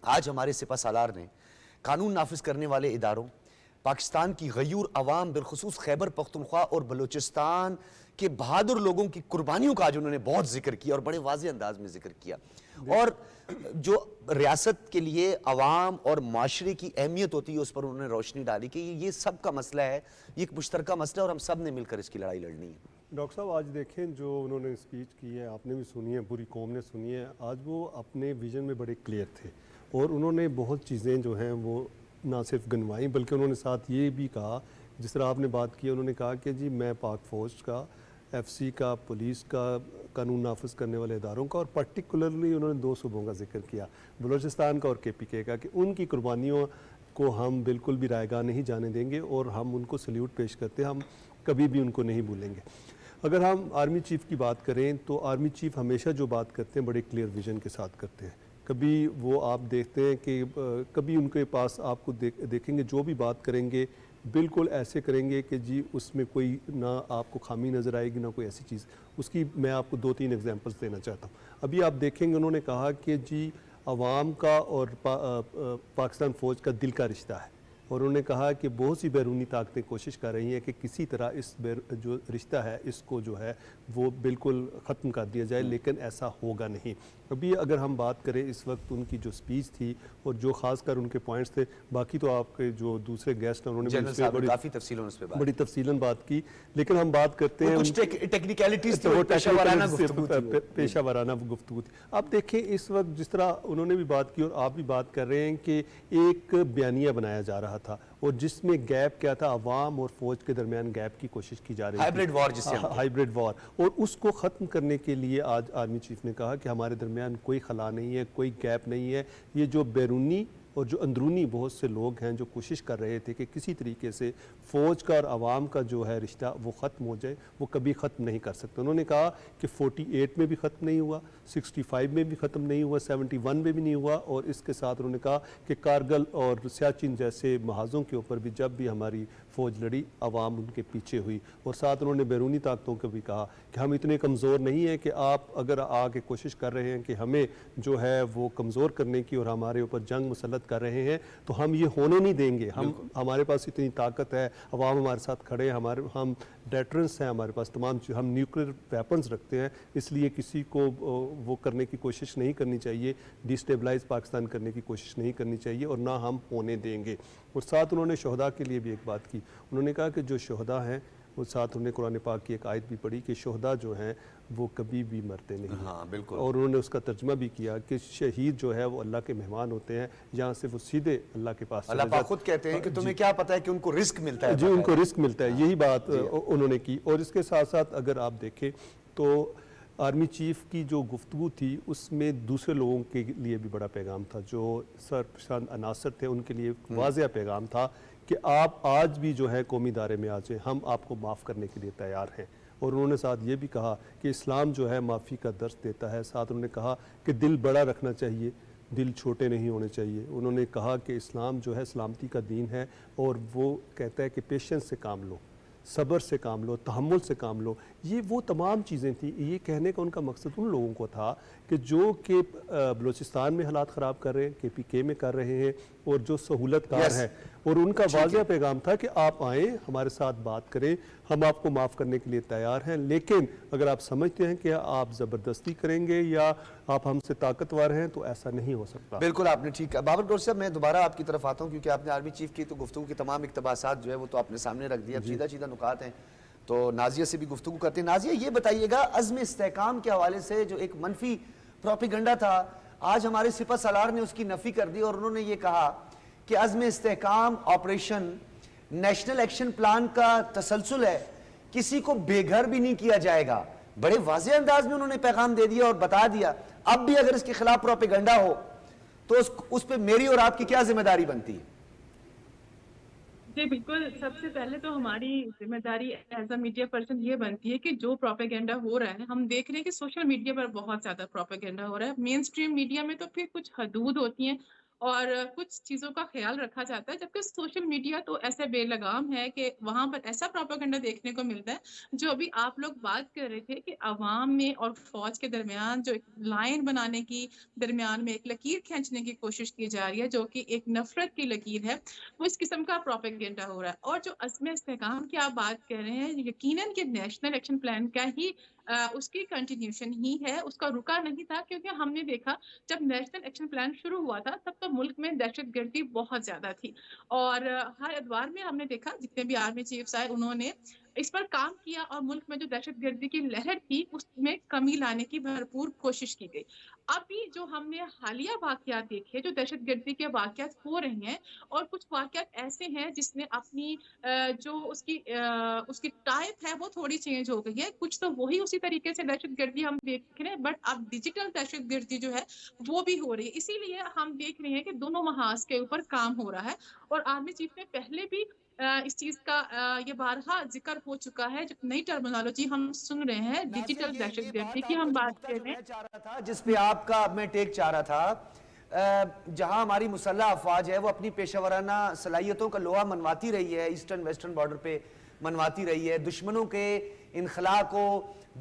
Speaker 1: آج ہمارے سپہ سالار نے قانون نافذ کرنے والے اداروں، پاکستان کی غیور عوام بالخصوص خیبر پختونخوا اور بلوچستان کے بہادر لوگوں کی قربانیوں کا آج انہوں نے بہت ذکر کیا اور بڑے واضح انداز میں ذکر کیا، اور جو ریاست کے لیے عوام اور معاشرے کی اہمیت ہوتی ہے اس پر انہوں نے روشنی ڈالی کہ یہ سب کا مسئلہ ہے، یہ ایک مشترکہ مسئلہ ہے اور ہم سب نے مل کر اس کی لڑائی لڑنی ہے۔
Speaker 4: ڈاکٹر صاحب آج دیکھیں جو انہوں نے اسپیچ کی ہے، آپ نے بھی سنی ہے، پوری قوم نے سنی ہے، آج وہ اپنے ویژن میں بڑے کلیئر تھے اور انہوں نے بہت چیزیں جو ہیں وہ نہ صرف گنوائیں بلکہ انہوں نے ساتھ یہ بھی کہا، جس طرح آپ نے بات کی، انہوں نے کہا کہ جی میں پاک فوج کا، ایف سی کا، پولیس کا، قانون نافذ کرنے والے اداروں کا، اور پرٹیکولرلی انہوں نے 2 صوبوں کا ذکر کیا، بلوچستان کا اور کے پی کے کا، کہ ان کی قربانیوں کو ہم بالکل بھی رائے گاہ نہیں جانے دیں گے اور ہم ان کو سلیوٹ پیش کرتے ہیں، ہم کبھی بھی ان کو نہیں بھولیں گے۔ اگر ہم آرمی چیف کی بات کریں تو آرمی چیف ہمیشہ جو بات کرتے ہیں بڑے کلیئر ویژن کے ساتھ کرتے ہیں، کبھی وہ آپ دیکھتے ہیں کہ کبھی ان کے پاس آپ کو دیکھیں گے جو بھی بات کریں گے بالکل ایسے کریں گے کہ جی اس میں کوئی نہ آپ کو خامی نظر آئے گی نہ کوئی ایسی چیز۔ اس کی میں آپ کو 2-3 ایگزامپلس دینا چاہتا ہوں۔ ابھی آپ دیکھیں گے انہوں نے کہا کہ جی عوام کا اور پاکستان فوج کا دل کا رشتہ ہے، اور انہوں نے کہا کہ بہت سی بیرونی طاقتیں کوشش کر رہی ہیں کہ کسی طرح اس جو رشتہ ہے اس کو جو ہے وہ بالکل ختم کر دیا جائے، لیکن ایسا ہوگا نہیں۔ ابھی اگر ہم بات کریں اس وقت ان کی جو سپیچ تھی اور جو خاص کر ان کے پوائنٹس تھے، باقی تو آپ کے جو دوسرے گیسٹ ہیں انہوں نے
Speaker 1: جنرل صاحب نے کافی تفصیلاً اس پہ
Speaker 4: بڑی تفصیلاً بات کی، لیکن ہم بات کرتے ہیں
Speaker 1: کچھ ٹیکنیکلٹیز تھی، وہ پیشہ ورانہ گفتگو تھی،
Speaker 4: پیشہ ورانہ گفتگو تھی۔ آپ دیکھیں اس وقت جس طرح انہوں نے بھی بات کی اور آپ بھی بات کر رہے ہیں کہ ایک بیانیہ بنایا جا رہا تھا اور جس میں گیپ کیا تھا، عوام اور فوج کے درمیان گیپ کی کوشش کی جا رہی تھی،
Speaker 1: ہائیبریڈ وار جسے ہم
Speaker 4: ہائیبریڈ وار، اور اس کو ختم کرنے کے لیے آج آرمی چیف نے کہا کہ ہمارے درمیان کوئی خلا نہیں ہے، کوئی گیپ نہیں ہے، یہ جو بیرونی اور جو اندرونی بہت سے لوگ ہیں جو کوشش کر رہے تھے کہ کسی طریقے سے فوج کا اور عوام کا جو ہے رشتہ وہ ختم ہو جائے، وہ کبھی ختم نہیں کر سکتے۔ انہوں نے کہا کہ 48 میں بھی ختم نہیں ہوا، 65 میں بھی ختم نہیں ہوا، 71 میں بھی نہیں ہوا، اور اس کے ساتھ انہوں نے کہا کہ کارگل اور سیاچن جیسے محاذوں کے اوپر بھی جب بھی ہماری فوج لڑی عوام ان کے پیچھے ہوئی، اور ساتھ انہوں نے بیرونی طاقتوں کو بھی کہا کہ ہم اتنے کمزور نہیں ہیں کہ آپ اگر آگے کوشش کر رہے ہیں کہ ہمیں جو ہے وہ کمزور کرنے کی اور ہمارے اوپر جنگ مسلط کر رہے ہیں تو ہم یہ ہونے نہیں دیں گے، ہمارے پاس اتنی طاقت ہے، عوام ہمارے ساتھ کھڑے ہیں، ہم ڈیٹرنس ہیں، ہمارے پاس تمام ہم نیوکلیر ویپنز رکھتے ہیں، اس لیے کسی کو وہ کرنے کی کوشش نہیں کرنی چاہیے، ڈیسٹیبلائز پاکستان کرنے کی کوشش نہیں کرنی چاہیے، اور نہ ہم ہونے دیں گے۔ اور ساتھ انہوں نے شہداء کے لیے بھی ایک بات کی، انہوں نے کہا کہ جو شہداء ہیں وہ ساتھ انہوں نے قرآن پاک کی ایک آیت بھی پڑھی کہ شہداء جو ہیں وہ کبھی بھی مرتے نہیں،
Speaker 1: ہاں بالکل،
Speaker 4: اور انہوں نے اس کا ترجمہ بھی کیا کہ شہید جو ہے وہ اللہ کے مہمان ہوتے ہیں، یہاں سے وہ سیدھے اللہ کے پاس
Speaker 1: اللہ پاک خود کہتے ہیں کہ تمہیں کیا پتہ ہے کہ ان کو رزق ملتا ہے،
Speaker 4: جی ان کو رزق ملتا ہے، یہی بات انہوں نے کی۔ اور اس کے ساتھ ساتھ اگر آپ دیکھیں تو آرمی چیف کی جو گفتگو تھی اس میں دوسرے لوگوں کے لیے بھی بڑا پیغام تھا، جو سرپرست عناصر تھے ان کے لیے واضح پیغام تھا کہ آپ آج بھی جو ہے قومی دائرے میں آ جائیں، ہم آپ کو معاف کرنے کے لیے تیار ہیں۔ اور انہوں نے ساتھ یہ بھی کہا کہ اسلام جو ہے معافی کا درس دیتا ہے، ساتھ انہوں نے کہا کہ دل بڑا رکھنا چاہیے، دل چھوٹے نہیں ہونے چاہیے۔ انہوں نے کہا کہ اسلام جو ہے سلامتی کا دین ہے، اور وہ کہتا ہے کہ پیشنس سے کام لو، صبر سے کام لو، تحمل سے کام لو۔ یہ وہ تمام چیزیں تھیں، یہ کہنے کا ان کا مقصد ان لوگوں کو تھا کہ جو کہ بلوچستان میں حالات خراب کر رہے ہیں، کے پی کے میں کر رہے ہیں، اور جو سہولت کار ہیں، اور ان کا واضح پیغام تھا کہ آپ آئیں ہمارے ساتھ بات کریں، ہم آپ کو معاف کرنے کے لیے تیار ہیں، لیکن اگر آپ سمجھتے ہیں کہ آپ زبردستی کریں گے یا آپ ہم سے طاقتور ہیں تو ایسا نہیں ہو سکتا۔
Speaker 1: بالکل آپ نے ٹھیک کہا۔ بابر ڈور صاحب میں دوبارہ آپ کی طرف آتا ہوں کیونکہ آپ نے آرمی چیف کی تو گفتگو کے تمام اقتباسات جو ہے وہ تو آپ نے سامنے رکھ دیا، اب سیدھا نکات ہیں تو نازیہ سے بھی گفتگو کرتے ہیں۔ نازیہ یہ بتائیے گا عزم استحکام کے حوالے سے جو ایک منفی پروپیگنڈا تھا، آج ہمارے سپہ سالار نے اس کی نفی کر دی اور انہوں نے یہ کہا کہ عزم استحکام آپریشن نیشنل ایکشن پلان کا تسلسل ہے، کسی کو بے گھر بھی نہیں کیا جائے گا۔ بڑے واضح انداز میں انہوں نے پیغام دے دیا اور بتا دیا، اب بھی اگر اس کے خلاف پروپیگنڈا ہو تو اس پہ میری اور آپ کی کیا ذمہ داری بنتی ہے؟
Speaker 5: جی بالکل، سب سے پہلے تو ہماری ذمہ داری ایز اے میڈیا پرسن یہ بنتی ہے کہ جو پروپیگنڈا ہو رہا ہے، ہم دیکھ رہے ہیں کہ سوشل میڈیا پر بہت زیادہ پروپیگنڈا ہو رہا ہے، مین اسٹریم میڈیا میں تو پھر کچھ حدود ہوتی ہیں اور کچھ چیزوں کا خیال رکھا جاتا ہے، جبکہ سوشل میڈیا تو ایسا بے لگام ہے کہ وہاں پر ایسا پروپیگنڈا دیکھنے کو ملتا ہے جو ابھی آپ لوگ بات کر رہے تھے کہ عوام میں اور فوج کے درمیان جو ایک لائن بنانے کی درمیان میں ایک لکیر کھینچنے کی کوشش کی جا رہی ہے جو کہ ایک نفرت کی لکیر ہے، وہ اس قسم کا پروپیگنڈا ہو رہا ہے۔ اور جو عزم استحکام کی آپ بات کر رہے ہیں، یقیناً کہ نیشنل ایکشن پلان کا ہی اس کی کنٹینیوشن ہی ہے، اس کا رکا نہیں تھا، کیونکہ ہم نے دیکھا جب نیشنل ایکشن پلان شروع ہوا تھا تب تو ملک میں دہشت گردی بہت زیادہ تھی، اور ہر ادوار میں ہم نے دیکھا جتنے بھی آرمی چیفز آئے انہوں نے اس پر کام کیا، اور ملک میں جو دہشت گردی کی لہر تھی اس میں کمی لانے کی بھرپور کوشش کی گئی۔ ابھی جو ہم نے حالیہ واقعات دیکھے، جو دہشت گردی کے واقعات ہو رہے ہیں، اور کچھ واقعات ایسے ہیں جس نے اپنی جو اس کی ٹائپ ہے وہ تھوڑی چینج ہو گئی ہے، کچھ تو وہی اسی طریقے سے دہشت گردی ہم دیکھ رہے ہیں، بٹ اب ڈیجیٹل دہشت گردی جو ہے وہ بھی ہو رہی ہے۔ اسی لیے ہم دیکھ رہے ہیں کہ دونوں محاذ کے اوپر کام ہو رہا ہے، اور آرمی چیف نے پہلے بھی اس چیز کا یہ بارہا ذکر ہو چکا ہے۔ جو نئی ٹرمینالوجی ہم سن رہے ہیں ڈیجیٹل دہشت گردی کی ہم بات کر رہے ہیں،
Speaker 1: میں چاہ رہا تھا جس پہ آپ کا میں ٹیک چاہ رہا تھا، جہاں ہماری مسلح افواج ہے وہ اپنی پیشہ ورانہ صلاحیتوں کا لوہا منواتی رہی ہے، ایسٹرن ویسٹرن بارڈر پہ منواتی رہی ہے، دشمنوں کے انخلاء کو،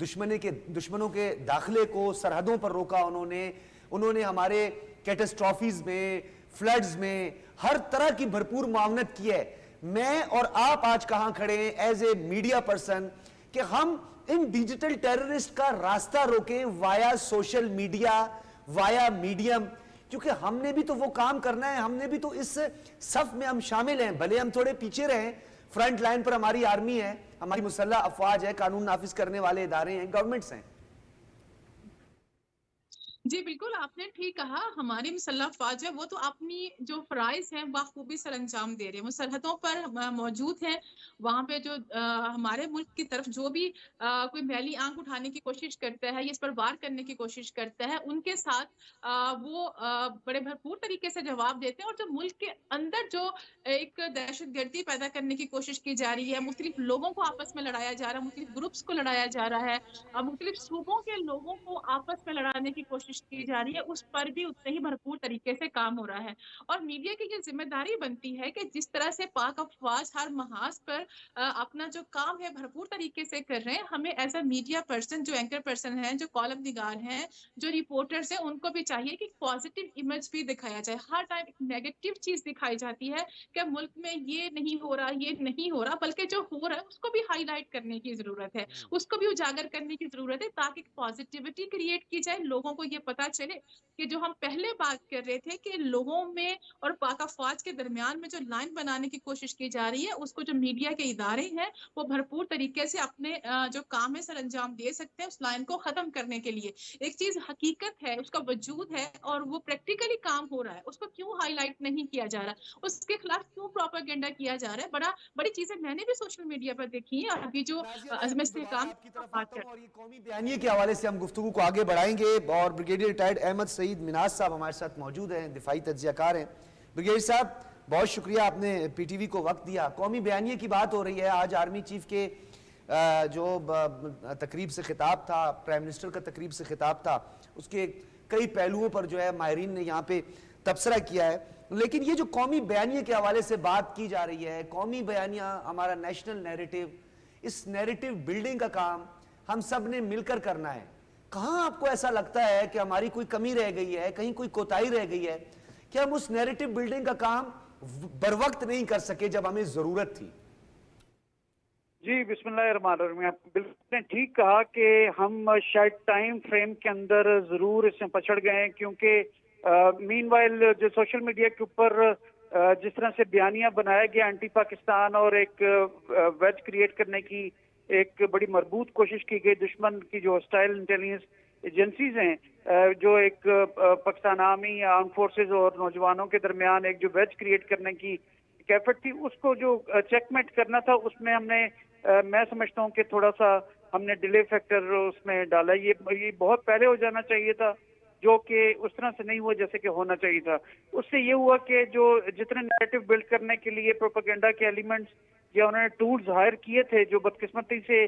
Speaker 1: دشمنوں کے داخلے کو سرحدوں پر روکا انہوں نے ہمارے کیٹسٹرافیز میں، فلڈز میں ہر طرح کی بھرپور معاونت کی ہے۔ میں اور آپ آج کہاں کھڑے ہیں ایز اے میڈیا پرسن کہ ہم ان ڈیجیٹل ٹیررسٹ کا راستہ روکیں وایا سوشل میڈیا، وایا میڈیم، کیونکہ ہم نے بھی تو وہ کام کرنا ہے، ہم نے بھی تو اس صف میں ہم شامل ہیں، بھلے ہم تھوڑے پیچھے رہیں، فرنٹ لائن پر ہماری آرمی ہے، ہماری مسلح افواج ہے، قانون نافذ کرنے والے ادارے ہیں، گورنمنٹس ہیں۔
Speaker 5: جی بالکل، آپ نے ٹھیک کہا، ہماری مسلح افواج ہے وہ تو اپنی جو فرائض ہیں بخوبی سر انجام دے رہے ہیں، وہ سرحدوں پر موجود ہیں، وہاں پہ جو ہمارے ملک کی طرف جو بھی کوئی میلی آنکھ اٹھانے کی کوشش کرتا ہے یا اس پر وار کرنے کی کوشش کرتا ہے، ان کے ساتھ وہ بڑے بھرپور طریقے سے جواب دیتے ہیں، اور جو ملک کے اندر جو ایک دہشت گردی پیدا کرنے کی کوشش کی جا رہی ہے، مختلف لوگوں کو آپس میں لڑایا جا رہا ہے، مختلف گروپس کو لڑایا جا رہا ہے، مختلف صوبوں کے لوگوں کو آپس میں لڑانے کی کوشش کی جا رہی ہے، اس پر بھی اتنے ہی بھرپور طریقے سے کام ہو رہا ہے۔ اور میڈیا کی یہ ذمہ داری بنتی ہے کہ جس طرح سے پاک افواج ہر محاذ پر اپنا جو کام ہے بھرپور طریقے سے کر رہے ہیں، ہمیں ایز اے میڈیا پرسن، جو اینکر پرسن ہیں، جو کالم نگار ہیں، جو رپورٹرز ہیں، ان کو بھی چاہیے کہ پازیٹیو امیج بھی دکھایا جائے۔ ہر ٹائم ایک نیگیٹو چیز دکھائی جاتی ہے کہ ملک میں یہ نہیں ہو رہا، یہ نہیں ہو رہا، بلکہ جو ہو رہا ہے اس کو بھی ہائی لائٹ کرنے کی ضرورت ہے، اس کو بھی اجاگر کرنے کی ضرورت ہے، تاکہ پازیٹیوٹی کریٹ کی جائے، لوگوں کو یہ پتا چلے کہ جو ہم پہلے بات کر رہے تھے کہ لوگوں میں اور پاک افواج کے درمیان میں جو لائن بنانے کی کوشش کی جا رہی ہے، اس کو جو میڈیا کے ادارے ہیں وہ بھرپور طریقے سے اپنے جو کام ہے سر انجام دے سکتے ہیں اس لائن کو ختم کرنے کے لیے۔ ایک چیز حقیقت ہے، اس کا وجود ہے، اور وہ پریکٹیکلی کام ہو رہا ہے، اس کو کیوں ہائی لائٹ نہیں کیا جا رہا، اس کے خلاف کیوں پروپیگنڈا کیا جا رہا ہے؟ بڑی چیزیں میں نے بھی سوشل میڈیا پر دیکھی ہیں۔ ابھی جو
Speaker 1: نازیہ، میں
Speaker 5: عزم
Speaker 1: ابھی دوبارہ
Speaker 5: استحکام
Speaker 1: آپ کی طرف
Speaker 5: بات
Speaker 1: آتا
Speaker 5: کر
Speaker 1: ہوں اور یہ قومی بیانیے کے حوالے سے ہم گفتگو کو آگے بڑھائیں گے، اور بریگیڈیئر ریٹائرڈ احمد سعید مناز صاحب ہمارے ساتھ موجود ہیں، دفاعی تجزیہ کار ہیں۔ بریگیڈیئر صاحب بہت شکریہ، آپ نے پی ٹی وی کو وقت دیا۔ قومی بیانیے کی بات ہو رہی ہے، آج آرمی چیف کے جو تقریب سے خطاب تھا، پرائم منسٹر کا تقریب سے خطاب تھا، اس کے کئی پہلوؤں پر جو ہے ماہرین نے یہاں پہ تبصرہ کیا ہے، لیکن یہ جو قومی بیانیے کے حوالے سے بات کی جا رہی ہے، قومی بیانیہ ہمارا نیشنل نیریٹو، اس نیریٹو بلڈنگ کا کام ہم سب نے مل کر کرنا ہے۔ کہاں آپ کو ایسا لگتا ہے کہ ہماری کوئی کمی رہ گئی ہے، کہیں کوئی کوتاہی رہ گئی ہے کہ ہم اس نیریٹو بلڈنگ کا کام بروقت نہیں کر سکے جب ہمیں ضرورت تھی؟
Speaker 6: جی بسم اللہ الرحمن الرحیم، آپ بالکل نے ٹھیک کہا کہ ہم شاید ٹائم فریم کے اندر ضرور اس میں پچھڑ گئے ہیں، کیونکہ مین وائل جو سوشل میڈیا کے اوپر جس طرح سے بیانیہ بنایا گیا اینٹی پاکستان اور ایک ویج کریٹ کرنے کی ایک بڑی مربوط کوشش کی گئی، دشمن کی جو ہاسٹائل انٹیلیجنس ایجنسیز ہیں، جو ایک پاکستان آرمی، آرم فورسز اور نوجوانوں کے درمیان ایک جو ویج کریٹ کرنے کی ایفرٹ تھی، اس کو جو چیک میٹ کرنا تھا، اس میں ہم نے میں سمجھتا ہوں کہ تھوڑا سا ہم نے ڈیلے فیکٹر اس میں ڈالا۔ یہ بہت پہلے ہو جانا چاہیے تھا، جو کہ اس طرح سے نہیں ہوا جیسے کہ ہونا چاہیے تھا۔ اس سے یہ ہوا کہ جو جتنے نیریٹو بلڈ کرنے کے لیے پروپیگنڈا کے ایلیمنٹس یا انہوں نے ٹولز ہائر کیے تھے، جو بدقسمتی سے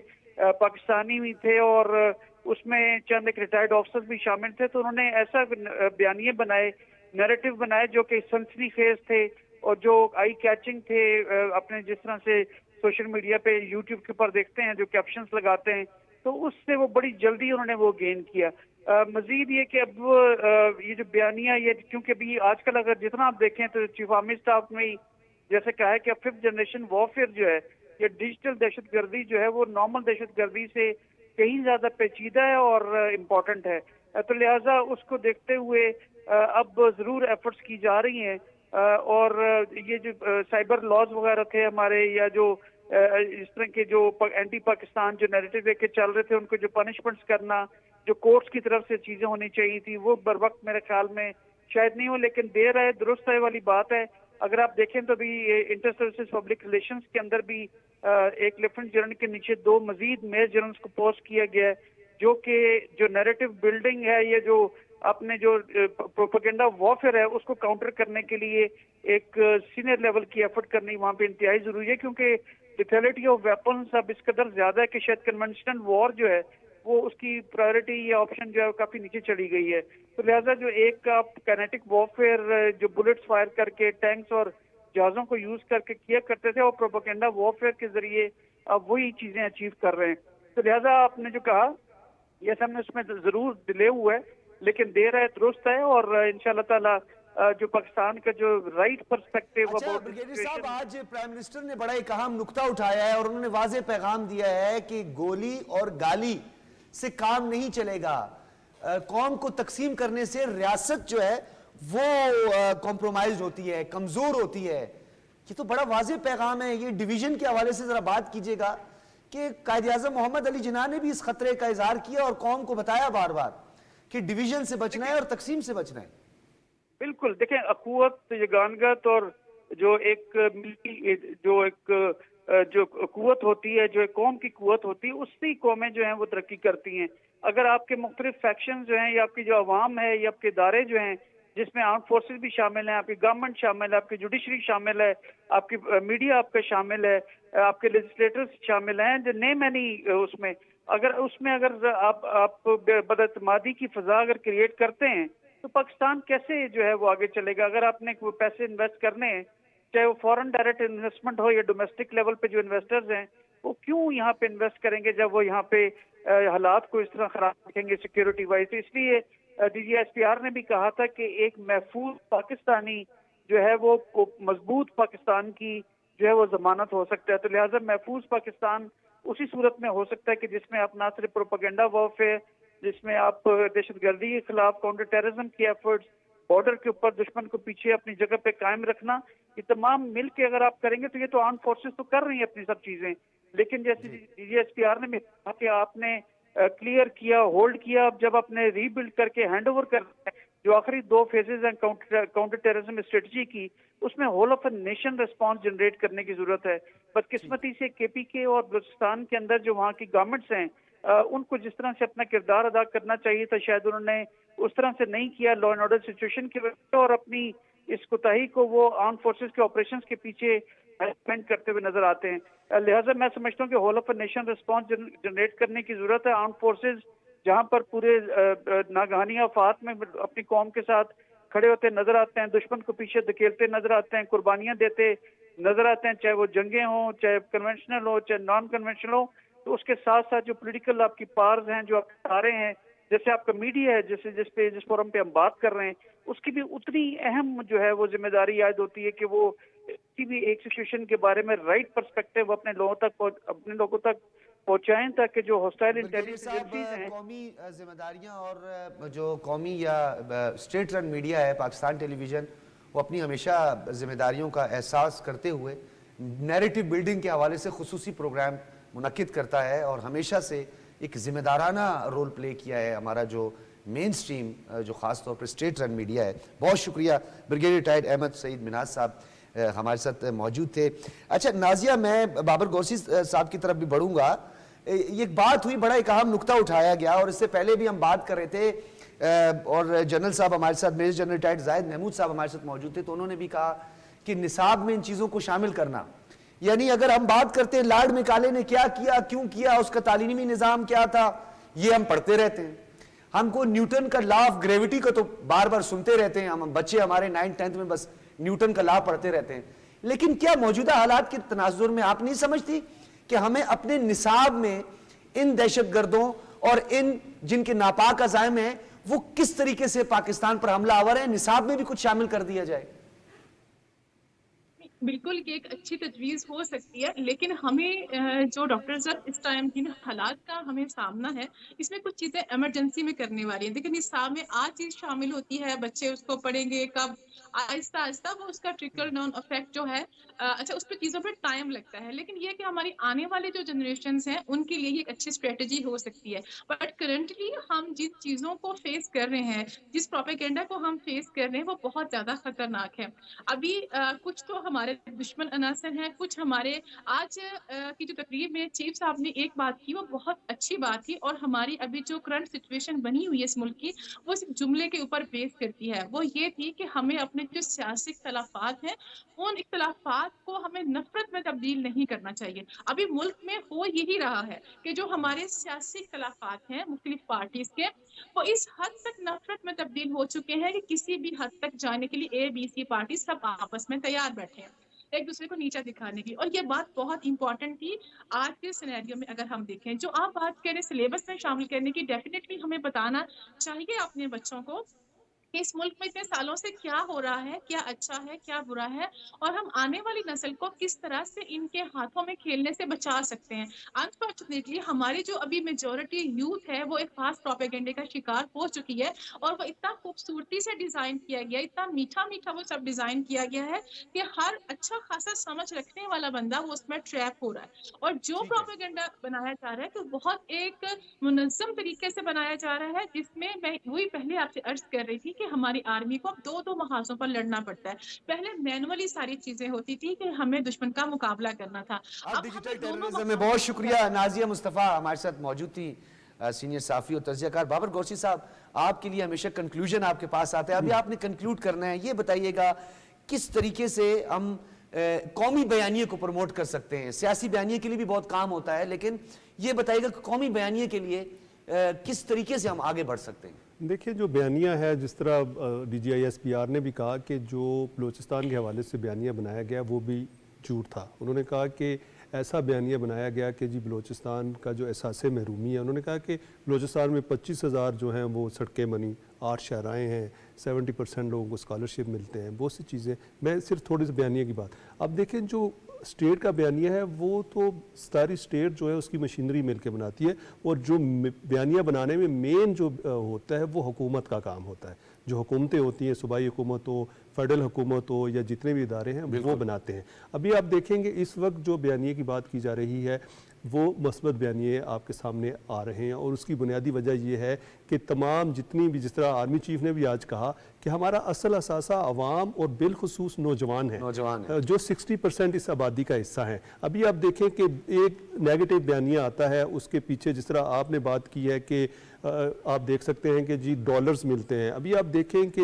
Speaker 6: پاکستانی بھی تھے اور اس میں چند ایک ریٹائرڈ آفیسر بھی شامل تھے، تو انہوں نے ایسا بیانیے بنائے نریٹو بنائے جو کہ سنسنی خیز تھے اور جو آئی کیچنگ تھے، اپنے جس طرح سے سوشل میڈیا پہ یوٹیوب کے اوپر دیکھتے ہیں جو کیپشنز لگاتے ہیں، تو اس سے وہ بڑی جلدی انہوں نے وہ گین کیا۔ مزید یہ کہ اب یہ جو بیانیہ، یہ کیونکہ ابھی آج کل اگر جتنا آپ دیکھیں تو چیف آرمی اسٹاف میں ہی جیسے کہا ہے کہ اب 5th جنریشن وارفیئر جو ہے، یہ ڈیجیٹل دہشت گردی جو ہے وہ نارمل دہشت گردی سے کہیں زیادہ پیچیدہ ہے اور امپورٹنٹ ہے، تو لہٰذا اس کو دیکھتے ہوئے اب ضرور ایفرٹس کی جا رہی ہیں، اور یہ جو سائبر لاز وغیرہ تھے ہمارے، یا جو اس طرح کے جو اینٹی پاکستان جو نیریٹو لے کے چل رہے تھے، ان کو جو پنشمنٹس کرنا، جو کورٹس کی طرف سے چیزیں ہونی چاہیے تھی، وہ بر وقت میرے خیال میں شاید نہیں ہو، لیکن دیر ہے درست ہے والی بات ہے۔ اگر آپ دیکھیں تو بھی انٹر سروسز پبلک ریلیشنز کے اندر بھی ایک لیفٹنٹ جنرل کے نیچے 2 مزید میجر جنرلز کو پوسٹ کیا گیا ہے، جو کہ جو نیریٹو بلڈنگ ہے، یہ جو اپنے جو پروپیگنڈا وارفیئر ہے اس کو کاؤنٹر کرنے کے لیے ایک سینئر لیول کی ایفرٹ کرنی وہاں پہ انتہائی ضروری ہے، کیونکہ لیتھلٹی آف ویپنز اب اس قدر زیادہ ہے کہ شاید کنونشنل وار جو ہے وہ اس کی پرائیورٹی یا آپشن جو ہے کافی نیچے چلی گئی ہے، تو لہٰذا جو ایک آپ کائنیٹک وارفیئر جو بلٹس فائر کر کے ٹینکس اور جہازوں کو یوز کر کے کیا کرتے تھے، اور پروپیگنڈا وارفیئر کے ذریعے اب وہی چیزیں اچیو کر رہے ہیں، تو لہٰذا آپ نے جو کہا یہ سب میں اس میں ضرور ڈیلے ہوا ہے، لیکن دیر ہے درست ہے، اور انشاءاللہ تعالی جو پاکستان کا جو رائٹ پرسپیکٹیو
Speaker 1: اچھا بریگیڈیئر صاحب، آج پرائم منسٹر نے بڑا ایک اہم نقطہ اٹھایا ہے اور انہوں نے واضح پیغام دیا ہے کہ گولی اور گالی سے کام نہیں چلے گا، قوم کو تقسیم کرنے سے ریاست جو ہے وہ کمپرومائز ہوتی ہے، کمزور ہوتی ہے۔ یہ تو بڑا واضح پیغام ہے۔ یہ ڈویژن کے حوالے سے ذرا بات کیجئے گا کہ قائد اعظم محمد علی جناح نے بھی اس خطرے کا اظہار کیا اور قوم کو بتایا بار بار کہ ڈویژن سے بچنا ہے اور تقسیم سے بچنا ہے۔
Speaker 6: بالکل، دیکھیں اخوت، یگانگت اور جو ایک ملی جو ایک جو قوت ہوتی ہے، جو ایک قوم کی قوت ہوتی ہے، اس سے قومیں جو ہیں وہ ترقی کرتی ہیں۔ اگر آپ کے مختلف فیکشن جو ہیں، یا آپ کی جو عوام ہے، یا آپ کے ادارے جو ہیں جس میں آرم فورسز بھی شامل ہیں، آپ کی گورنمنٹ شامل ہے، آپ کی جوڈیشری شامل ہے، آپ کی میڈیا آپ کا شامل ہے، آپ کے لیجسلیٹرز شامل ہیں، جو نیم ہے نہیں اس میں، اگر آپ بداعتمادی کی فضا اگر کریٹ کرتے ہیں تو پاکستان کیسے جو ہے وہ آگے چلے گا؟ اگر آپ نے پیسے انویسٹ کرنے ہیں، چاہے وہ فورن ڈائریکٹ انویسٹمنٹ ہو یا ڈومیسٹک لیول پہ جو انویسٹرز ہیں، وہ کیوں یہاں پہ انویسٹ کریں گے جب وہ یہاں پہ حالات کو اس طرح خراب رکھیں گے سیکیورٹی وائز؟ تو اس لیے D G S P R نے بھی کہا تھا کہ ایک محفوظ پاکستانی جو ہے وہ مضبوط پاکستان کی جو ہے وہ ضمانت ہو سکتا ہے، تو لہٰذا محفوظ پاکستان اسی صورت میں ہو سکتا ہے کہ جس میں آپ نہ صرف پروپیگنڈا وارفیئر، جس میں آپ دہشت گردی کے خلاف کاؤنٹر ٹیررزم کی ایفرٹس، بارڈر کے اوپر دشمن کو پیچھے اپنی جگہ پہ قائم رکھنا، یہ تمام مل کے اگر آپ کریں گے تو یہ تو آرم فورسز تو کر رہی ہیں اپنی سب چیزیں، لیکن جیسے D G S P R نے بھی کہا کہ آپ نے کلیئر کیا، ہولڈ کیا، اب جب آپ نے ری بلڈ کر کے ہینڈ اوور کر جو آخری 2 فیزز ہیں کاؤنٹر ٹیررزم اسٹریٹجی کی، اس میں whole of a nation response generate کرنے کی ضرورت ہے۔ بدقسمتی سے کے پی کے اور بلوچستان کے اندر جو وہاں کی گورنمنٹس ہیں، ان کو جس طرح سے اپنا کردار ادا کرنا چاہیے تھا شاید انہوں نے اس طرح سے نہیں کیا، لا اینڈ آرڈر سچویشن کی وجہ سے، اور اپنی اس کوتاہی کو وہ آرم فورسز کے آپریشنز کے پیچھے اسپینڈ کرتے ہوئے نظر آتے ہیں۔ لہٰذا میں سمجھتا ہوں کہ whole of a nation response generate کرنے کی ضرورت ہے۔ آرم فورسز جہاں پر پورے ناگہانی آفات میں اپنی قوم کے ساتھ کھڑے ہوتے نظر آتے ہیں، دشمن کو پیچھے دھکیلتے نظر آتے ہیں، قربانیاں دیتے نظر آتے ہیں، چاہے وہ جنگیں ہوں، چاہے کنونشنل ہو، چاہے نان کنونشنل ہو، تو اس کے ساتھ ساتھ جو پولیٹیکل آپ کی پارز ہیں، جو آپ ادارے ہیں، جیسے آپ کا میڈیا ہے، جس فورم پہ ہم بات کر رہے ہیں، اس کی بھی اتنی اہم جو ہے وہ ذمہ داری عائد ہوتی ہے کہ وہ کسی بھی ایک سچویشن کے بارے میں رائٹ پرسپیکٹو اپنے لوگوں تک پہنچائیں، تاکہ جو ہوسٹائل انٹیلیجنس ایجنسیز ہیں،
Speaker 1: قومی ذمہ داریاں اور جو قومی یا اسٹیٹ رن میڈیا ہے پاکستان ٹیلی ویژن، وہ اپنی ہمیشہ ذمہ داریوں کا احساس کرتے ہوئے نیریٹو بلڈنگ کے حوالے سے خصوصی پروگرام منعقد کرتا ہے، اور ہمیشہ سے ایک ذمہ دارانہ رول پلے کیا ہے ہمارا جو مین سٹریم جو خاص طور پر اسٹیٹ رن میڈیا ہے۔ بہت شکریہ بریگیڈیئر ریٹائرڈ احمد سعید منہاج صاحب ہمارے ساتھ موجود تھے۔ اچھا نازیہ، میں بابر گورسی صاحب کی طرف بھی بڑھوں گا۔ ایک بات ہوئی، بڑا ایک اہم نقطہ اٹھایا گیا، اور اس سے پہلے بھی ہم بات کر رہے تھے، اور جنرل صاحب ہمارے ساتھ، میجر جنرل ریٹائرڈ زاہد محمود صاحب ہمارے ساتھ موجود تھے، تو انہوں نے بھی کہا کہ نصاب میں ان چیزوں کو شامل کرنا، یعنی اگر ہم بات کرتے ہیں لارڈ مکالے نے کیا کیا، کیوں کیا، اس کا تعلیمی نظام کیا تھا، یہ ہم پڑھتے رہتے ہیں۔ ہم کو نیوٹن کا لا آف گریوٹی کو تو بار بار سنتے رہتے ہیں, ہم بچے ہمارے 9th-10th میں بس نیوٹن کا لا پڑھتے رہتے ہیں, لیکن کیا موجودہ حالات کے تناظر میں آپ نہیں سمجھتی کہ ہمیں اپنے نصاب میں ان دہشت گردوں اور ان جن کے ناپاک عزائم ہیں وہ کس طریقے سے پاکستان پر حملہ آور ہیں, نصاب میں بھی کچھ شامل کر دیا جائے؟
Speaker 5: بالکل یہ ایک اچھی تجویز ہو سکتی ہے, لیکن ہمیں جو ڈاکٹر صاحب اس ٹائم جن حالات کا ہمیں سامنا ہے اس میں کچھ چیزیں ایمرجنسی میں کرنے والی ہیں. دیکھیں نصاب میں آج چیز شامل ہوتی ہے, بچے اس کو پڑھیں گے کب, آہستہ آہستہ وہ اس کا ٹرکل ڈاؤن افیکٹ جو ہے اچھا اس پہ چیزوں پہ ٹائم لگتا ہے, لیکن یہ کہ ہماری آنے والے جو جنریشنز ہیں ان کے لیے یہ ایک اچھی اسٹریٹجی ہو سکتی ہے. بٹ کرنٹلی ہم جن چیزوں کو فیس کر رہے ہیں, جس پروپیگنڈا کو ہم فیس کر رہے ہیں وہ بہت زیادہ خطرناک ہے. ابھی کچھ تو ہمارے دشمن عناصر ہیں, کچھ ہمارے آج کی جو تقریب میں چیف صاحب نے ایک بات کی وہ بہت اچھی بات تھی, اور ہماری ابھی جو کرنٹ سچویشن بنی ہوئی ہے اس ملک کی وہ صرف جملے کے اوپر بیس کرتی ہے. وہ یہ تھی کہ ہمیں اپنے جو سیاسی اختلافات ہیں ان اختلافات کو ہمیں نفرت میں تبدیل نہیں کرنا چاہیے. ابھی ملک میں ہو یہی رہا ہے کہ جو ہمارے سیاسی اختلافات ہیں مختلف پارٹیز کے وہ اس حد تک نفرت میں تبدیل ہو چکے ہیں کہ کسی بھی حد تک جانے کے لیے ABC پارٹی سب آپس میں تیار بیٹھے ہیں ایک دوسرے کو نیچا دکھانے کی. اور یہ بات بہت امپورٹنٹ تھی آج کے سینیریو میں. اگر ہم دیکھیں جو آپ بات کریں سلیبس میں شامل کرنے کی, ڈیفینیٹلی ہمیں بتانا چاہیے اپنے بچوں کو کہ اس ملک میں اتنے سالوں سے کیا ہو رہا ہے, کیا اچھا ہے کیا برا ہے, اور ہم آنے والی نسل کو کس طرح سے ان کے ہاتھوں میں کھیلنے سے بچا سکتے ہیں. انفارچونیٹلی ہماری جو ابھی میجورٹی یوتھ ہے وہ ایک خاص پروپیگنڈے کا شکار ہو چکی ہے, اور وہ اتنا خوبصورتی سے ڈیزائن کیا گیا, اتنا میٹھا میٹھا وہ سب ڈیزائن کیا گیا ہے کہ ہر اچھا خاصا سمجھ رکھنے والا بندہ وہ اس میں ٹریپ ہو رہا ہے. اور جو پروپیگنڈا بنایا جا رہا ہے تو بہت ایک منظم طریقے سے بنایا جا رہا ہے, جس میں وہی پہلے آپ سے عرض کر رہی تھی کہ ہماری آرمی کو اب 2 محاذوں پر لڑنا پڑتا ہے. پہلے مینولی ساری چیزیں ہوتی تھی کہ ہمیں دشمن کا مقابلہ کرنا تھا. اب
Speaker 1: ڈیجیٹل ٹیررزم میں بہت شکریہ. نازیہ مصطفیٰ ہمارے ساتھ موجود تھی, سینئر صحافی اور تجزیہ کار. بابر گورسی صاحب, آپ کے لیے ہمیشہ کنکلوژن آپ کے پاس آتا ہے, ابھی آپ نے کنکلوڈ کرنا ہے. یہ بتائیے گا کس طریقے سے ہم قومی بیانیے کو پروموٹ کر سکتے ہیں؟ سیاسی بیانیے کے لیے بھی بہت کام ہوتا ہے, لیکن یہ بتائیے گا کہ قومی بیانیے کے لیے کس طریقے سے ہم آگے بڑھ سکتے ہیں؟
Speaker 4: دیکھیں جو بیانیہ ہے, جس طرح DGISPR نے بھی کہا کہ جو بلوچستان کے حوالے سے بیانیہ بنایا گیا وہ بھی جھوٹ تھا. انہوں نے کہا کہ ایسا بیانیہ بنایا گیا کہ جی بلوچستان کا جو احساس محرومی ہے, انہوں نے کہا کہ بلوچستان میں 25,000 جو ہیں وہ سڑکیں بنی, 8 شاہراہیں ہیں, 70% لوگوں کو اسکالرشپ ملتے ہیں, بہت سی چیزیں. میں صرف تھوڑی سی بیانیہ کی بات. اب دیکھیں جو اسٹیٹ کا بیانیہ ہے وہ تو ساری اسٹیٹ جو ہے اس کی مشینری مل کے بناتی ہے, اور جو بیانیہ بنانے میں مین جو ہوتا ہے وہ حکومت کا کام ہوتا ہے. جو حکومتیں ہوتی ہیں, صوبائی حکومت ہو, فیڈرل حکومت ہو, یا جتنے بھی ادارے ہیں وہ بناتے ہیں. ابھی آپ دیکھیں گے اس وقت جو بیانیے کی بات کی جا رہی ہے وہ مثبت بیانیے آپ کے سامنے آ رہے ہیں, اور اس کی بنیادی وجہ یہ ہے کہ تمام جتنی بھی, جس طرح آرمی چیف نے بھی آج کہا کہ ہمارا اصل اثاثہ عوام اور بالخصوص نوجوان ہیں جو 60% اس آبادی کا حصہ ہیں. ابھی آپ دیکھیں کہ ایک نیگیٹو بیانیہ آتا ہے, اس کے پیچھے جس طرح آپ نے بات کی ہے کہ آپ دیکھ سکتے ہیں کہ جی ڈالرز ملتے ہیں. ابھی آپ دیکھیں کہ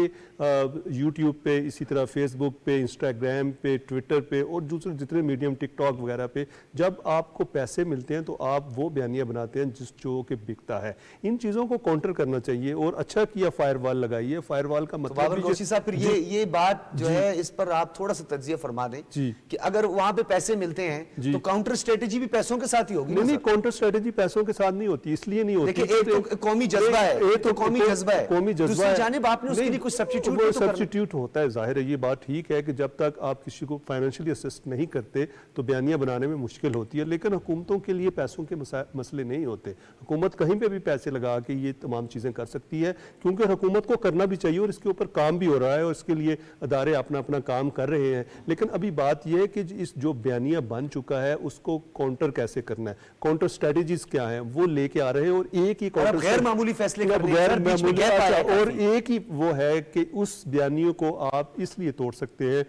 Speaker 4: یوٹیوب پہ, اسی طرح فیس بک پہ, انسٹاگرام پہ, ٹویٹر پہ, اور دوسرے جتنے میڈیم ٹک ٹاک وغیرہ پہ جب آپ کو پیسے ملتے ہیں تو آپ وہ بیانیہ بناتے ہیں جس جو کہ بکتا ہے. ان چیزوں کو کاؤنٹر کرنا چاہیے, اور اچھا کیا فائر وال لگائیے. فائر وال کا مطلب
Speaker 1: بابر گورسی صاحب پھر یہ بات جو ہے اس پر آپ تھوڑا سا تجزیہ فرما دیں کہ اگر وہاں پہ پیسے ملتے ہیں تو کاؤنٹر اسٹریٹجی بھی پیسوں کے ساتھ ہی ہوگی.
Speaker 4: نہیں, کاؤنٹر اسٹریٹجی پیسوں کے ساتھ نہیں ہوتی, اس لیے نہیں ہوتی.
Speaker 1: ایک تو قومی جذبہ ہے, قومی جذبہ ہے, دوسری جانب آپ نے اس کے لیے کچھ
Speaker 4: سبسٹیٹیوٹ ہوتا ہے. ظاہر ہے یہ بات ٹھیک ہے کہ جب تک آپ کسی کو فائنینشلی اسسٹ نہیں کرتے تو بیانیہ بنانے میں مشکل ہوتی ہے, لیکن حکومتوں کے لیے پیسوں کے مسئلے نہیں ہوتے. حکومت کہیں پہ بھی پیسے لگا کے یہ تمام چیزیں کر سکتی ہے, کیونکہ حکومت کو کرنا بھی چاہیے, اور اس کے اوپر کام بھی ہو رہا ہے, اور اس کے لیے ادارے اپنا اپنا کام کر رہے ہیں. لیکن ابھی بات یہ ہے کہ اس جو بیانیہ بن چکا ہے اس کو کاؤنٹر کیسے کرنا ہے, کاؤنٹر اسٹریٹجیز کیا ہیں وہ لے کے آ رہے ہیں, اور ایک ہی
Speaker 1: غیر معمولی فیصلے
Speaker 4: اور ایک ہی وہ ہے کہ اس بیانیوں کو آپ اس لیے توڑ سکتے ہیں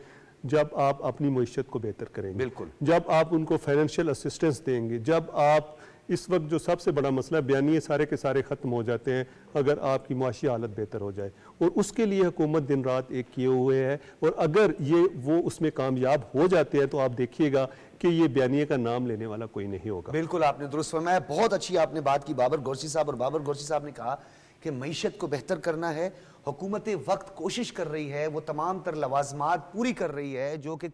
Speaker 4: جب آپ اپنی معیشت کو بہتر کریں گے, جب آپ ان کو فائنینشیل اسسٹنس دیں گے, جب آپ اس وقت جو سب سے بڑا مسئلہ بیانیے سارے کے سارے ختم ہو جاتے ہیں اگر آپ کی معاشی حالت بہتر ہو جائے, اور اس کے لیے حکومت دن رات ایک کیے ہوئے ہے, اور اگر وہ اس میں کامیاب ہو جاتے ہیں تو آپ دیکھیے گا کہ یہ بیانیے کا نام لینے والا کوئی نہیں ہوگا.
Speaker 1: بالکل آپ نے درست فرمایا, بہت اچھی آپ نے بات کی بابر گورسی صاحب. اور بابر گورسی صاحب نے کہا کہ معیشت کو بہتر کرنا ہے. حکومت وقت کوشش کر رہی ہے, وہ تمام تر لوازمات پوری کر رہی ہے جو کہ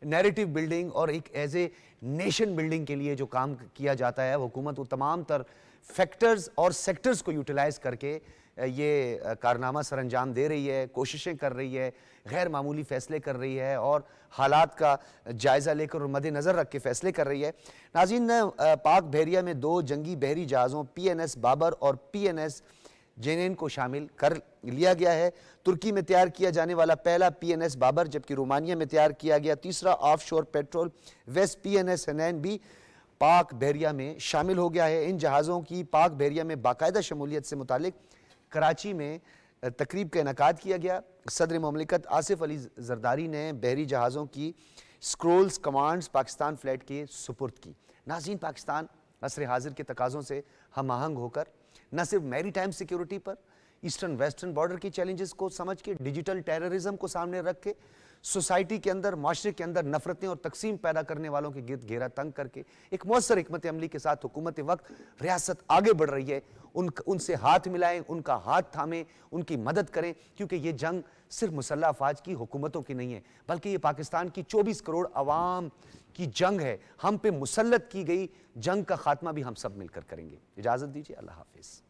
Speaker 1: نیریٹو بلڈنگ اور ایک ایز اے نیشن بلڈنگ کے لیے جو کام کیا جاتا ہے, حکومت وہ تمام تر فیکٹرز اور سیکٹرز کو یوٹیلائز کر کے یہ کارنامہ سر انجام دے رہی ہے, کوششیں کر رہی ہے, غیر معمولی فیصلے کر رہی ہے اور حالات کا جائزہ لے کر اور مد نظر رکھ کے فیصلے کر رہی ہے. ناظرین, پاک بحریہ میں 2 جنگی بحری جہازوں PNS بابر اور PNS جینین کو شامل کر لیا گیا ہے. ترکی میں تیار کیا جانے والا پہلا PNS بابر, جبکہ رومانیہ میں تیار کیا گیا تیسرا آف شور پیٹرول ویسٹ PNS حنین بھی پاک بحریہ میں شامل ہو گیا ہے. ان جہازوں کی پاک بحریہ میں باقاعدہ شمولیت سے متعلق کراچی میں تقریب کا انعقاد کیا گیا. صدر مملکت آصف علی زرداری نے بحری جہازوں کی سکرولز کمانڈز پاکستان فلیٹ کے سپرد کی. ناظرین, پاکستان عصر حاضر کے تقاضوں سے ہم آہنگ ہو کر نہ صرف میری ٹائم سیکیورٹی پر, ایسٹرن ویسٹرن بارڈر کی چیلنجز کو سمجھ کے, ڈیجیٹل ٹیررزم کو سامنے رکھ کے, سوسائٹی کے اندر, معاشرے کے اندر نفرتیں اور تقسیم پیدا کرنے والوں کے گرد گھیرا تنگ کر کے ایک مؤثر حکمت عملی کے ساتھ حکومت وقت ریاست آگے بڑھ رہی ہے. ان سے ہاتھ ملائیں, ان کا ہاتھ تھامیں, ان کی مدد کریں, کیونکہ یہ جنگ صرف مسلح افواج کی, حکومتوں کی نہیں ہے, بلکہ یہ پاکستان کی 24 کروڑ عوام کی جنگ ہے. ہم پہ مسلط کی گئی جنگ کا خاتمہ بھی ہم سب مل کر کریں گے. اجازت دیجیے, اللہ حافظ.